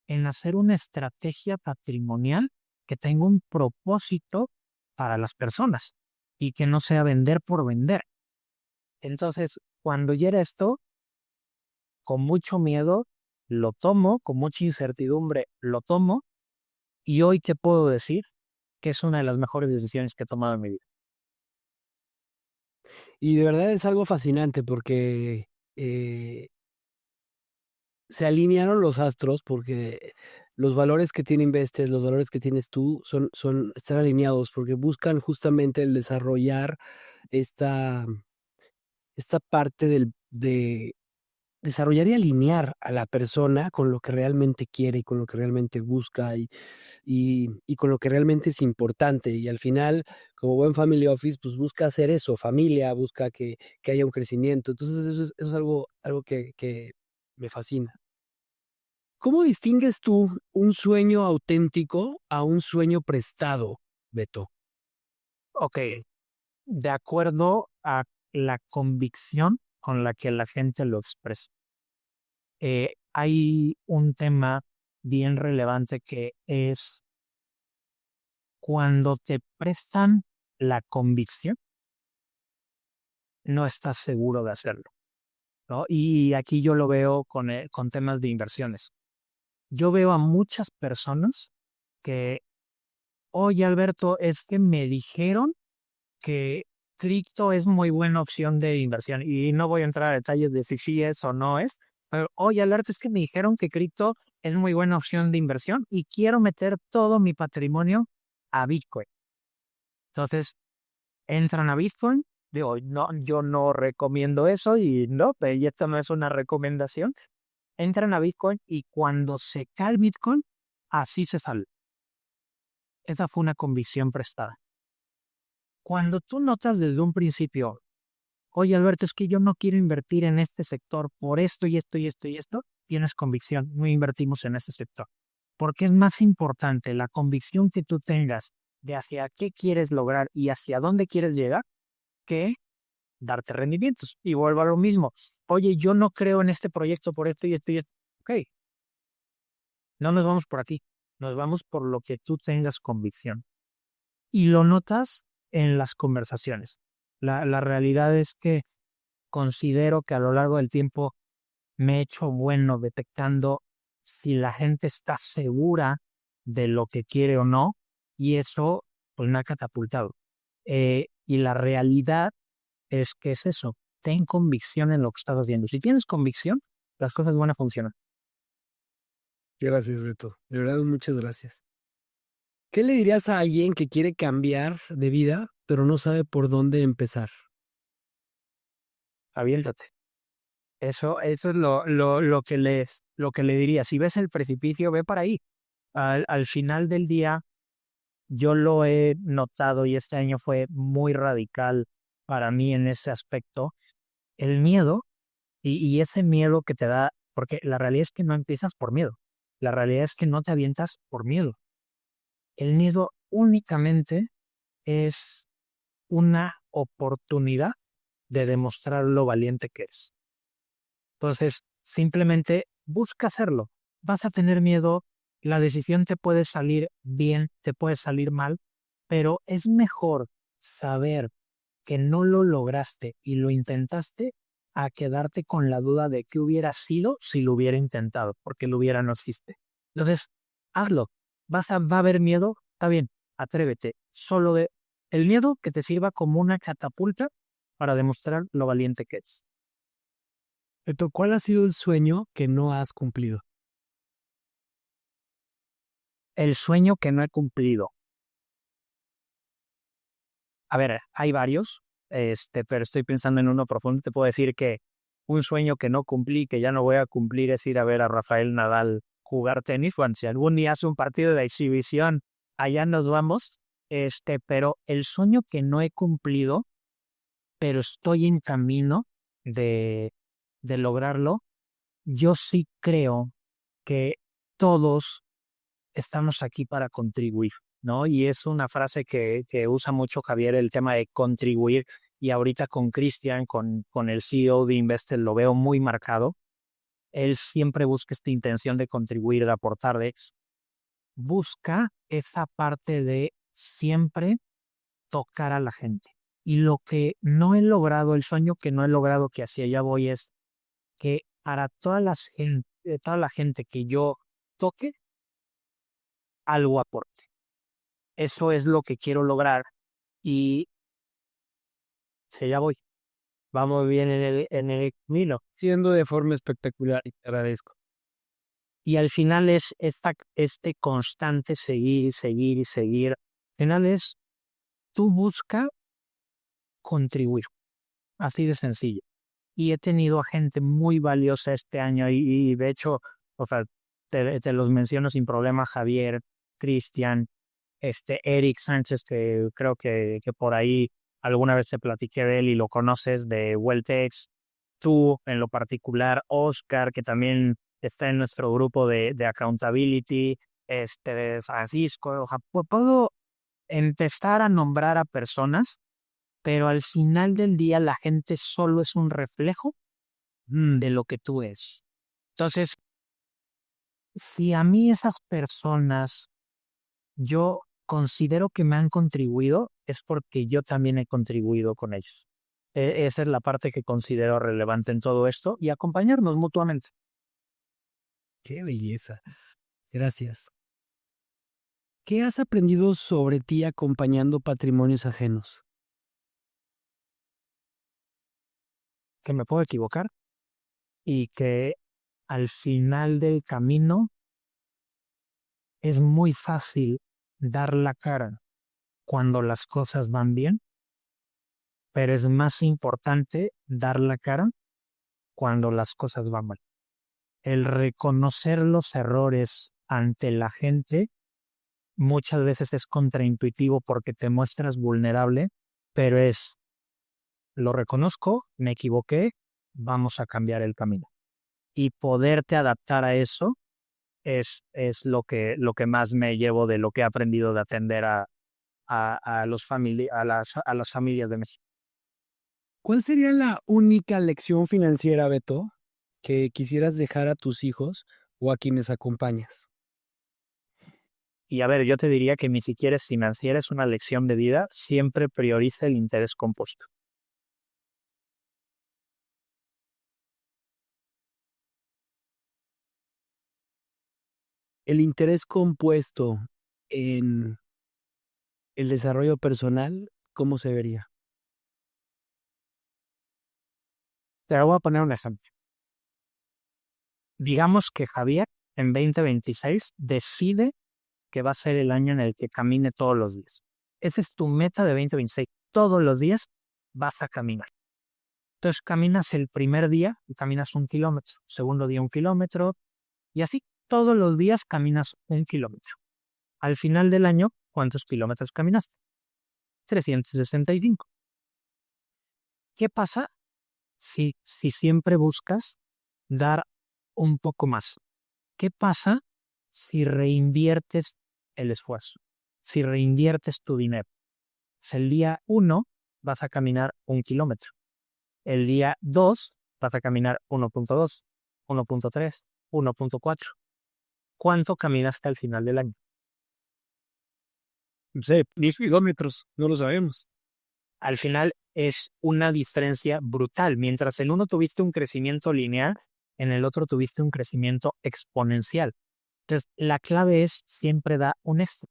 en hacer una estrategia patrimonial que tenga un propósito para las personas y que no sea vender por vender. Entonces, cuando llega esto, con mucho miedo, lo tomo, con mucha incertidumbre, lo tomo, y hoy te puedo decir que es una de las mejores decisiones que he tomado en mi vida. Y de verdad es algo fascinante porque se alinearon los astros, porque los valores que tiene Investes, los valores que tienes tú, están alineados porque buscan justamente el desarrollar esta, esta parte de desarrollar y alinear a la persona con lo que realmente quiere y con lo que realmente busca y con lo que realmente es importante. Y al final, como buen family office, pues busca hacer eso, familia, busca que haya un crecimiento. Entonces eso es algo que me fascina. ¿Cómo distingues tú un sueño auténtico a un sueño prestado, Beto? Ok, de acuerdo a la convicción con la que la gente lo expresa. Hay un tema bien relevante que es cuando te prestan la convicción, no estás seguro de hacerlo, ¿no? Y aquí yo lo veo con temas de inversiones. Yo veo a muchas personas que, oye Alberto, es que me dijeron que cripto es muy buena opción de inversión y no voy a entrar a detalles de si sí es o no es, pero oye Alberto, es que me dijeron que cripto es muy buena opción de inversión y quiero meter todo mi patrimonio a Bitcoin. Entonces, entran a Bitcoin. Digo, no, yo no recomiendo eso y no, y esto no es una recomendación, entran a Bitcoin y cuando se cae el Bitcoin, así se sale. Esa fue una convicción prestada. Cuando tú notas desde un principio, oye Alberto, es que yo no quiero invertir en este sector por esto y esto y esto y esto, tienes convicción, no invertimos en ese sector. Porque es más importante la convicción que tú tengas de hacia qué quieres lograr y hacia dónde quieres llegar que darte rendimientos. Y vuelvo a lo mismo. Oye, yo no creo en este proyecto por esto y esto y esto. Ok, no nos vamos por aquí, nos vamos por lo que tú tengas convicción. Y lo notas en las conversaciones. La realidad es que considero que a lo largo del tiempo me he hecho bueno detectando si la gente está segura de lo que quiere o no, y eso pues me ha catapultado. Y la realidad es que es eso, ten convicción en lo que estás haciendo. Si tienes convicción, las cosas van a funcionar. Gracias, Beto. De verdad, muchas gracias. ¿Qué le dirías a alguien que quiere cambiar de vida, pero no sabe por dónde empezar? Aviéntate. Eso es lo que le diría. Si ves el precipicio, ve para ahí. Al final del día, yo lo he notado y este año fue muy radical para mí en ese aspecto. El miedo y ese miedo que te da, porque la realidad es que no empiezas por miedo. La realidad es que no te avientas por miedo. El miedo únicamente es una oportunidad de demostrar lo valiente que es. Entonces, simplemente busca hacerlo. Vas a tener miedo, la decisión te puede salir bien, te puede salir mal, pero es mejor saber que no lo lograste y lo intentaste a quedarte con la duda de qué hubiera sido si lo hubiera intentado, porque lo hubiera no existe. Entonces, hazlo. Va a haber miedo, está bien, atrévete. El miedo que te sirva como una catapulta para demostrar lo valiente que es. Beto, ¿cuál ha sido el sueño que no has cumplido? El sueño que no he cumplido. A ver, hay varios, pero estoy pensando en uno profundo. Te puedo decir que un sueño que no cumplí, que ya no voy a cumplir, es ir a ver a Rafael Nadal jugar tenis. Bueno, si algún día hace un partido de exhibición, allá nos vamos. Pero el sueño que no he cumplido, pero estoy en camino de, de lograrlo, yo sí creo que todos estamos aquí para contribuir, ¿no? Y es una frase que usa mucho Javier, el tema de contribuir, y ahorita con Cristian, con el CEO de Invested, lo veo muy marcado. Él siempre busca esta intención de contribuir, de aportar, busca esa parte de siempre tocar a la gente. Y lo que no he logrado, el sueño que no he logrado, que hacia allá voy, es que para toda la gente que yo toque, algo aporte. Eso es lo que quiero lograr y sí, ya voy. Vamos bien en el camino. Siendo de forma espectacular y te agradezco. Y al final es este constante seguir, seguir y seguir. Al final es, tú busca contribuir. Así de sencillo. Y he tenido a gente muy valiosa este año y de hecho, o sea, te los menciono sin problema, Javier, Cristian, Eric Sánchez, que creo que por ahí alguna vez te platiqué de él y lo conoces, de Weltex, tú en lo particular, Oscar, que también está en nuestro grupo de Accountability, de Francisco, o sea, puedo empezar a nombrar a personas, pero al final del día la gente solo es un reflejo de lo que tú eres. Entonces, si a mí esas personas yo considero que me han contribuido, es porque yo también he contribuido con ellos. Esa es la parte que considero relevante en todo esto y acompañarnos mutuamente. Qué belleza. Gracias. ¿Qué has aprendido sobre ti acompañando patrimonios ajenos? Que me puedo equivocar y que al final del camino es muy fácil dar la cara cuando las cosas van bien, pero es más importante dar la cara cuando las cosas van mal. el reconocer los errores ante la gente muchas veces es contraintuitivo porque te muestras vulnerable, pero lo reconozco, me equivoqué, vamos a cambiar el camino. Y poderte adaptar a eso es lo que más me llevo de lo que he aprendido de atender a las familias de México. ¿Cuál sería la única lección financiera, Beto, que quisieras dejar a tus hijos o a quienes acompañas? Y a ver, yo te diría que ni siquiera es financiera, es una lección de vida, siempre prioriza el interés compuesto. El interés compuesto en el desarrollo personal, ¿cómo se vería? Te voy a poner un ejemplo. Digamos que Javier en 2026 decide que va a ser el año en el que camine todos los días. Esa es tu meta de 2026. Todos los días vas a caminar. Entonces caminas el primer día y caminas 1 kilómetro, segundo día 1 kilómetro y así todos los días caminas 1 kilómetro. Al final del año, ¿cuántos kilómetros caminaste? 365. ¿Qué pasa si siempre buscas dar un poco más? ¿Qué pasa si reinviertes el esfuerzo? Si reinviertes tu dinero. El día 1 vas a caminar 1 kilómetro. El día 2 vas a caminar 1.2, 1.3, 1.4. ¿Cuánto caminaste al final del año? No sé, 10 kilómetros, no lo sabemos. Al final es una diferencia brutal. Mientras en uno tuviste un crecimiento lineal, en el otro tuviste un crecimiento exponencial. Entonces, la clave es siempre da un extra.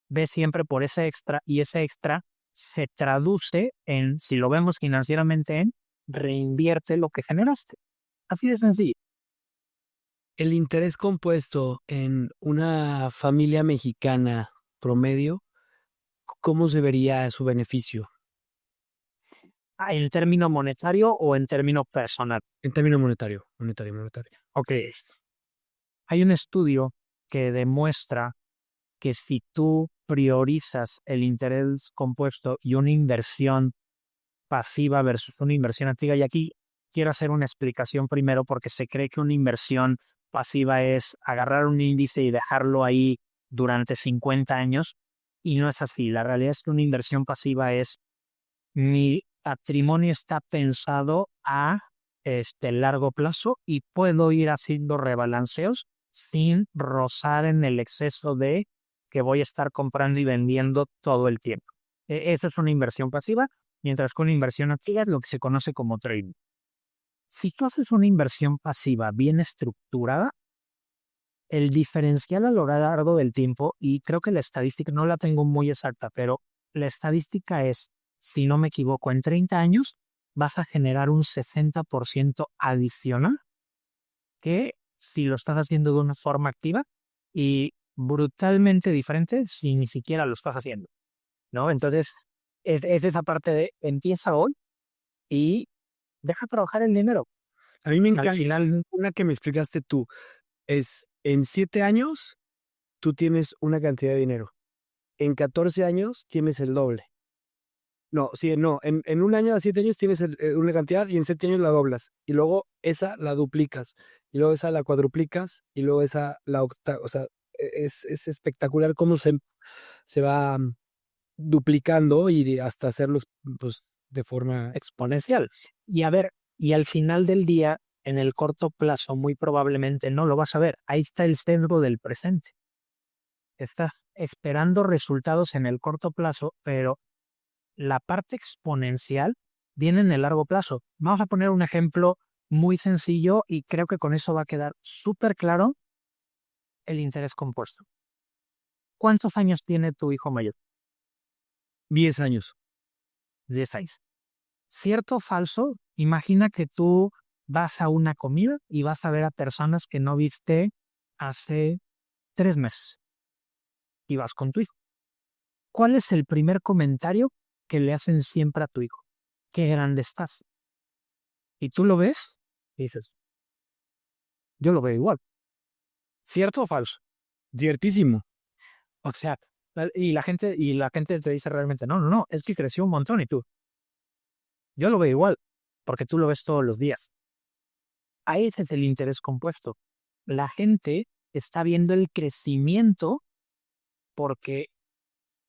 Ve siempre por ese extra y ese extra se traduce en, si lo vemos financieramente, en reinvierte lo que generaste. Así de sencillo. El interés compuesto en una familia mexicana promedio, ¿cómo se vería su beneficio? ¿En término monetario o en término personal? En términos monetario. Ok. Hay un estudio que demuestra que si tú priorizas el interés compuesto y una inversión pasiva versus una inversión activa, y aquí quiero hacer una explicación primero porque se cree que una inversión pasiva es agarrar un índice y dejarlo ahí durante 50 años y no es así. La realidad es que una inversión pasiva es mi patrimonio está pensado a largo plazo y puedo ir haciendo rebalanceos sin rozar en el exceso de que voy a estar comprando y vendiendo todo el tiempo. Eso es una inversión pasiva, mientras que una inversión activa es lo que se conoce como trading. Si tú haces una inversión pasiva bien estructurada, el diferencial a lo largo del tiempo, y creo que la estadística no la tengo muy exacta, pero la estadística es, si no me equivoco, en 30 años vas a generar un 60% adicional que si lo estás haciendo de una forma activa y brutalmente diferente si ni siquiera lo estás haciendo, ¿no? Entonces, es esa parte de empieza hoy y deja trabajar el dinero. A mí me Al encanta final, una que me explicaste tú, es en 7 años tú tienes una cantidad de dinero, en 14 años tienes el doble. No, sí, no, en 1 año a 7 años tienes una cantidad y en 7 años la doblas. Y luego esa la duplicas. Y luego esa la cuadruplicas. Y luego esa la octa. O sea, es espectacular cómo se va duplicando y hasta hacerlos pues, de forma. exponencial. Y a ver, y al final del día, en el corto plazo, muy probablemente no lo vas a ver. Ahí está el sesgo del presente. Estás esperando resultados en el corto plazo, pero la parte exponencial viene en el largo plazo. Vamos a poner un ejemplo muy sencillo y creo que con eso va a quedar súper claro el interés compuesto. ¿Cuántos años tiene tu hijo mayor? 10 años. 10 años. ¿Cierto o falso? Imagina que tú vas a una comida y vas a ver a personas que no viste hace 3 meses y vas con tu hijo. ¿Cuál es el primer comentario que le hacen siempre a tu hijo? Qué grande estás. Y tú lo ves y dices, yo lo veo igual. ¿Cierto o falso? Ciertísimo. O sea, y la gente te dice realmente, no, es que creció un montón y tú. Yo lo veo igual, porque tú lo ves todos los días. Ahí ese es el interés compuesto. La gente está viendo el crecimiento porque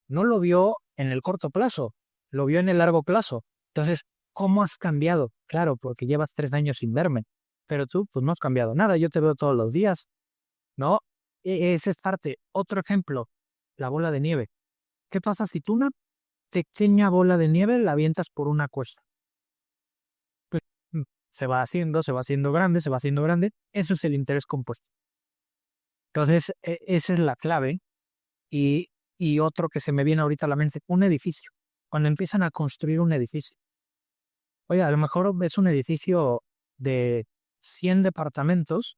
no lo vio en el corto plazo, lo vio en el largo plazo. Entonces, ¿cómo has cambiado? Claro, porque llevas 3 años sin verme, pero tú, pues no has cambiado nada, yo te veo todos los días, ¿no? Ese es parte. Otro ejemplo, la bola de nieve. ¿Qué pasa si tú una pequeña bola de nieve la avientas por una cuesta? Pues, se va haciendo grande, se va haciendo grande. Eso es el interés compuesto. Entonces, esa es la clave. Y, y otro que se me viene ahorita a la mente, un edificio. Cuando empiezan a construir un edificio. Oye, a lo mejor es un edificio de 100 departamentos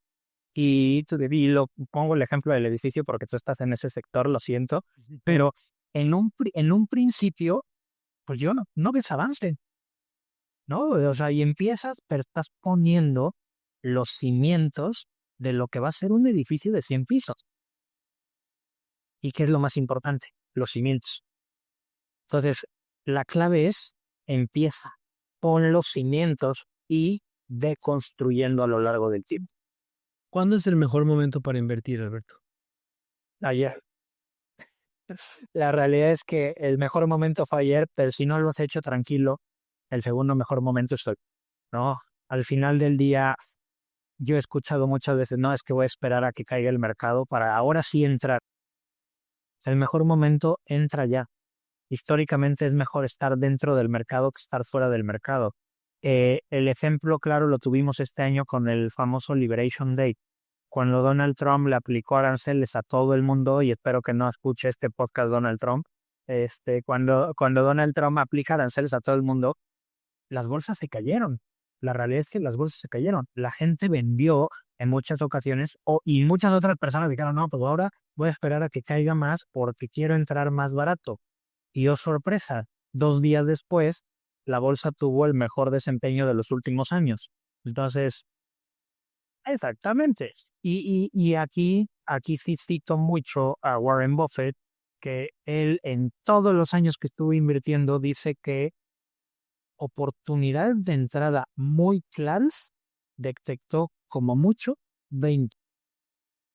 y lo pongo el ejemplo del edificio porque tú estás en ese sector, lo siento, pero en un principio, pues yo no ves avance, ¿no? O sea, y empiezas, pero estás poniendo los cimientos de lo que va a ser un edificio de 100 pisos. ¿Y qué es lo más importante? Los cimientos. Entonces, la clave es, empieza, pon los cimientos y ve construyendo a lo largo del tiempo. ¿Cuándo es el mejor momento para invertir, Alberto? Ayer. La realidad es que el mejor momento fue ayer, pero si no lo has hecho tranquilo, el segundo mejor momento es hoy, ¿no? Al final del día, yo he escuchado muchas veces, no, es que voy a esperar a que caiga el mercado para ahora sí entrar. El mejor momento entra ya. Históricamente es mejor estar dentro del mercado que estar fuera del mercado. El ejemplo claro lo tuvimos este año con el famoso Liberation Day, cuando Donald Trump le aplicó aranceles a todo el mundo, y espero que no escuche este podcast Donald Trump, cuando Donald Trump aplica aranceles a todo el mundo, las bolsas se cayeron. La realidad es que las bolsas se cayeron. La gente vendió en muchas ocasiones y muchas otras personas dijeron, no, pues ahora voy a esperar a que caiga más porque quiero entrar más barato. Y oh sorpresa, 2 días después, la bolsa tuvo el mejor desempeño de los últimos años. Entonces, exactamente. Y aquí sí cito mucho a Warren Buffett, que él en todos los años que estuvo invirtiendo dice que oportunidades de entrada muy claras detectó como mucho 20.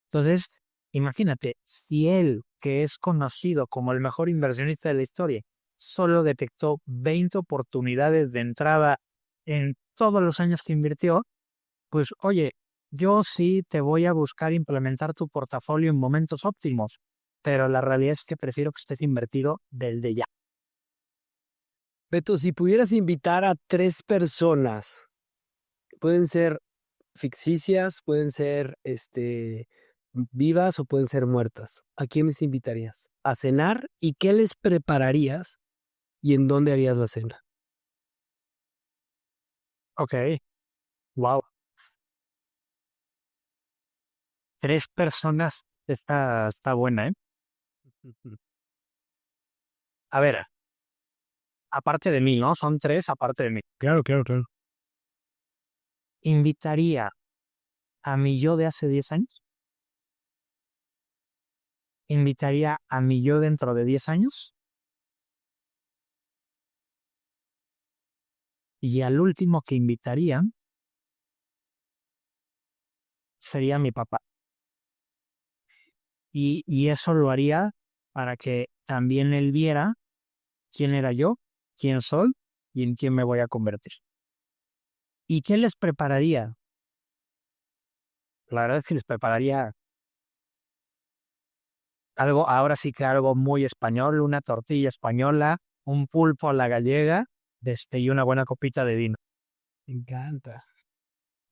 Entonces, imagínate, si él, que es conocido como el mejor inversionista de la historia, solo detectó 20 oportunidades de entrada en todos los años que invirtió, pues oye, yo sí te voy a buscar implementar tu portafolio en momentos óptimos, pero la realidad es que prefiero que estés invertido desde ya. Beto, si pudieras invitar a 3 personas, pueden ser ficticias, pueden ser vivas o pueden ser muertas, ¿a quiénes invitarías? ¿A cenar? ¿Y qué les prepararías? ¿Y en dónde harías la cena? Ok, wow. 3 personas está buena, ¿eh? A ver, aparte de mí, ¿no? Son 3 aparte de mí. Claro, claro, claro. Invitaría a mi yo de hace 10 años. Invitaría a mi yo dentro de 10 años. Y al último que invitaría sería mi papá. Y eso lo haría para que también él viera quién era yo, quién soy y en quién me voy a convertir. ¿Y qué les prepararía? La verdad es que les prepararía algo, ahora sí que algo muy español, una tortilla española, un pulpo a la gallega, y una buena copita de vino. Me encanta.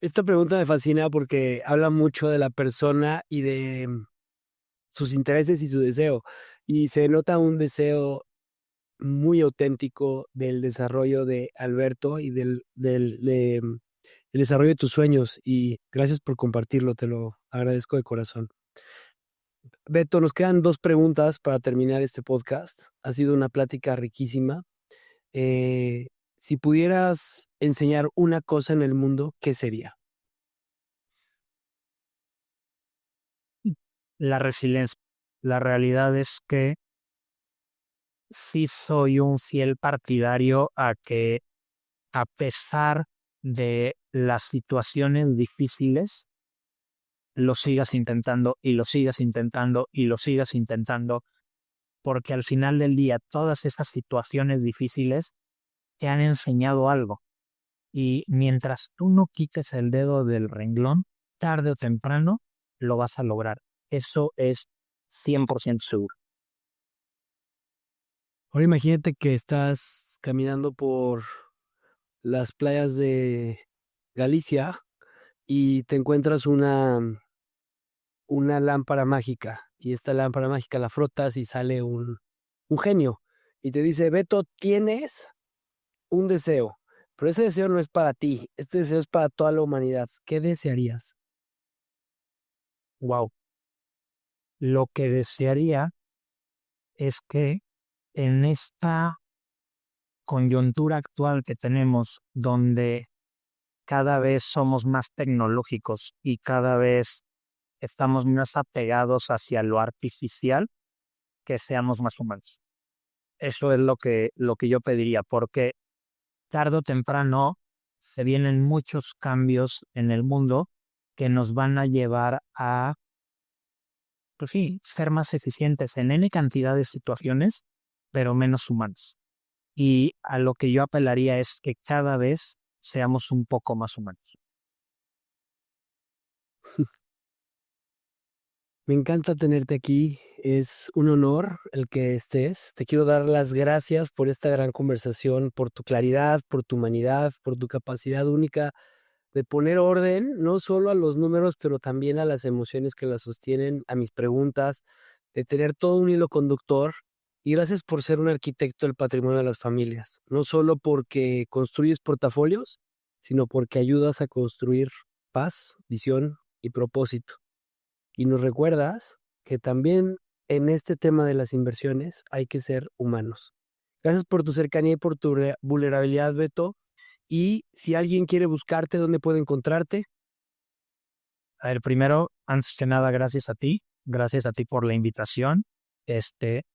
Esta pregunta me fascina porque habla mucho de la persona y de sus intereses y su deseo. Y se nota un deseo muy auténtico del desarrollo de Alberto y el desarrollo de tus sueños. Y gracias por compartirlo, te lo agradezco de corazón. Beto, nos quedan 2 preguntas para terminar este podcast. Ha sido una plática riquísima. Eh, si pudieras enseñar una cosa en el mundo, ¿qué sería? la resiliencia. La realidad es que sí soy un fiel partidario a que, a pesar de las situaciones difíciles, lo sigas intentando y lo sigas intentando y lo sigas intentando, porque al final del día todas esas situaciones difíciles te han enseñado algo. Y mientras tú no quites el dedo del renglón, tarde o temprano lo vas a lograr. Eso es 100% seguro. Ahora imagínate que estás caminando por las playas de Galicia y te encuentras una lámpara mágica. Y esta lámpara mágica la frotas y sale un genio. Y te dice, Beto, tienes un deseo, pero ese deseo no es para ti, este deseo es para toda la humanidad. ¿Qué desearías? Wow. Lo que desearía es que en esta coyuntura actual que tenemos, donde cada vez somos más tecnológicos y cada vez estamos más apegados hacia lo artificial, que seamos más humanos. Eso es lo que yo pediría, porque tarde o temprano se vienen muchos cambios en el mundo que nos van a llevar a, pues sí, ser más eficientes en N cantidad de situaciones, pero menos humanos. Y a lo que yo apelaría es que cada vez seamos un poco más humanos. Me encanta tenerte aquí, es un honor el que estés. Te quiero dar las gracias por esta gran conversación, por tu claridad, por tu humanidad, por tu capacidad única de poner orden, no solo a los números, pero también a las emociones que las sostienen, a mis preguntas, de tener todo un hilo conductor. Y gracias por ser un arquitecto del patrimonio de las familias, no solo porque construyes portafolios, sino porque ayudas a construir paz, visión y propósito. Y nos recuerdas que también en este tema de las inversiones hay que ser humanos. Gracias por tu cercanía y por tu vulnerabilidad, Beto. Y si alguien quiere buscarte, ¿dónde puede encontrarte? A ver, primero, antes que nada, gracias a ti por la invitación,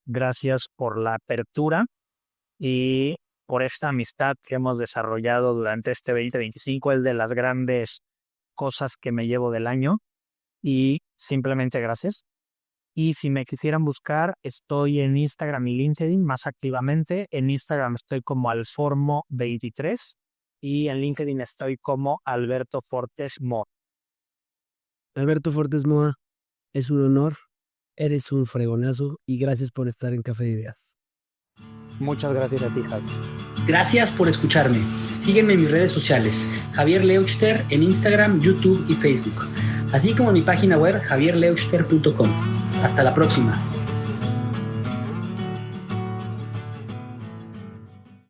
gracias por la apertura y por esta amistad que hemos desarrollado durante este 2025, es de las grandes cosas que me llevo del año y simplemente gracias. Y si me quisieran buscar, estoy en Instagram y LinkedIn más activamente. En Instagram estoy como Alformo23 y en LinkedIn estoy como Alberto Fortes Mo. Alberto Fortes Moa, es un honor, eres un fregonazo y gracias por estar en Café de Ideas. Muchas gracias a ti, Javi. Gracias por escucharme. Sígueme en mis redes sociales, Javier Leuchter en Instagram, YouTube y Facebook, así como en mi página web javierleuchter.com. Hasta la próxima.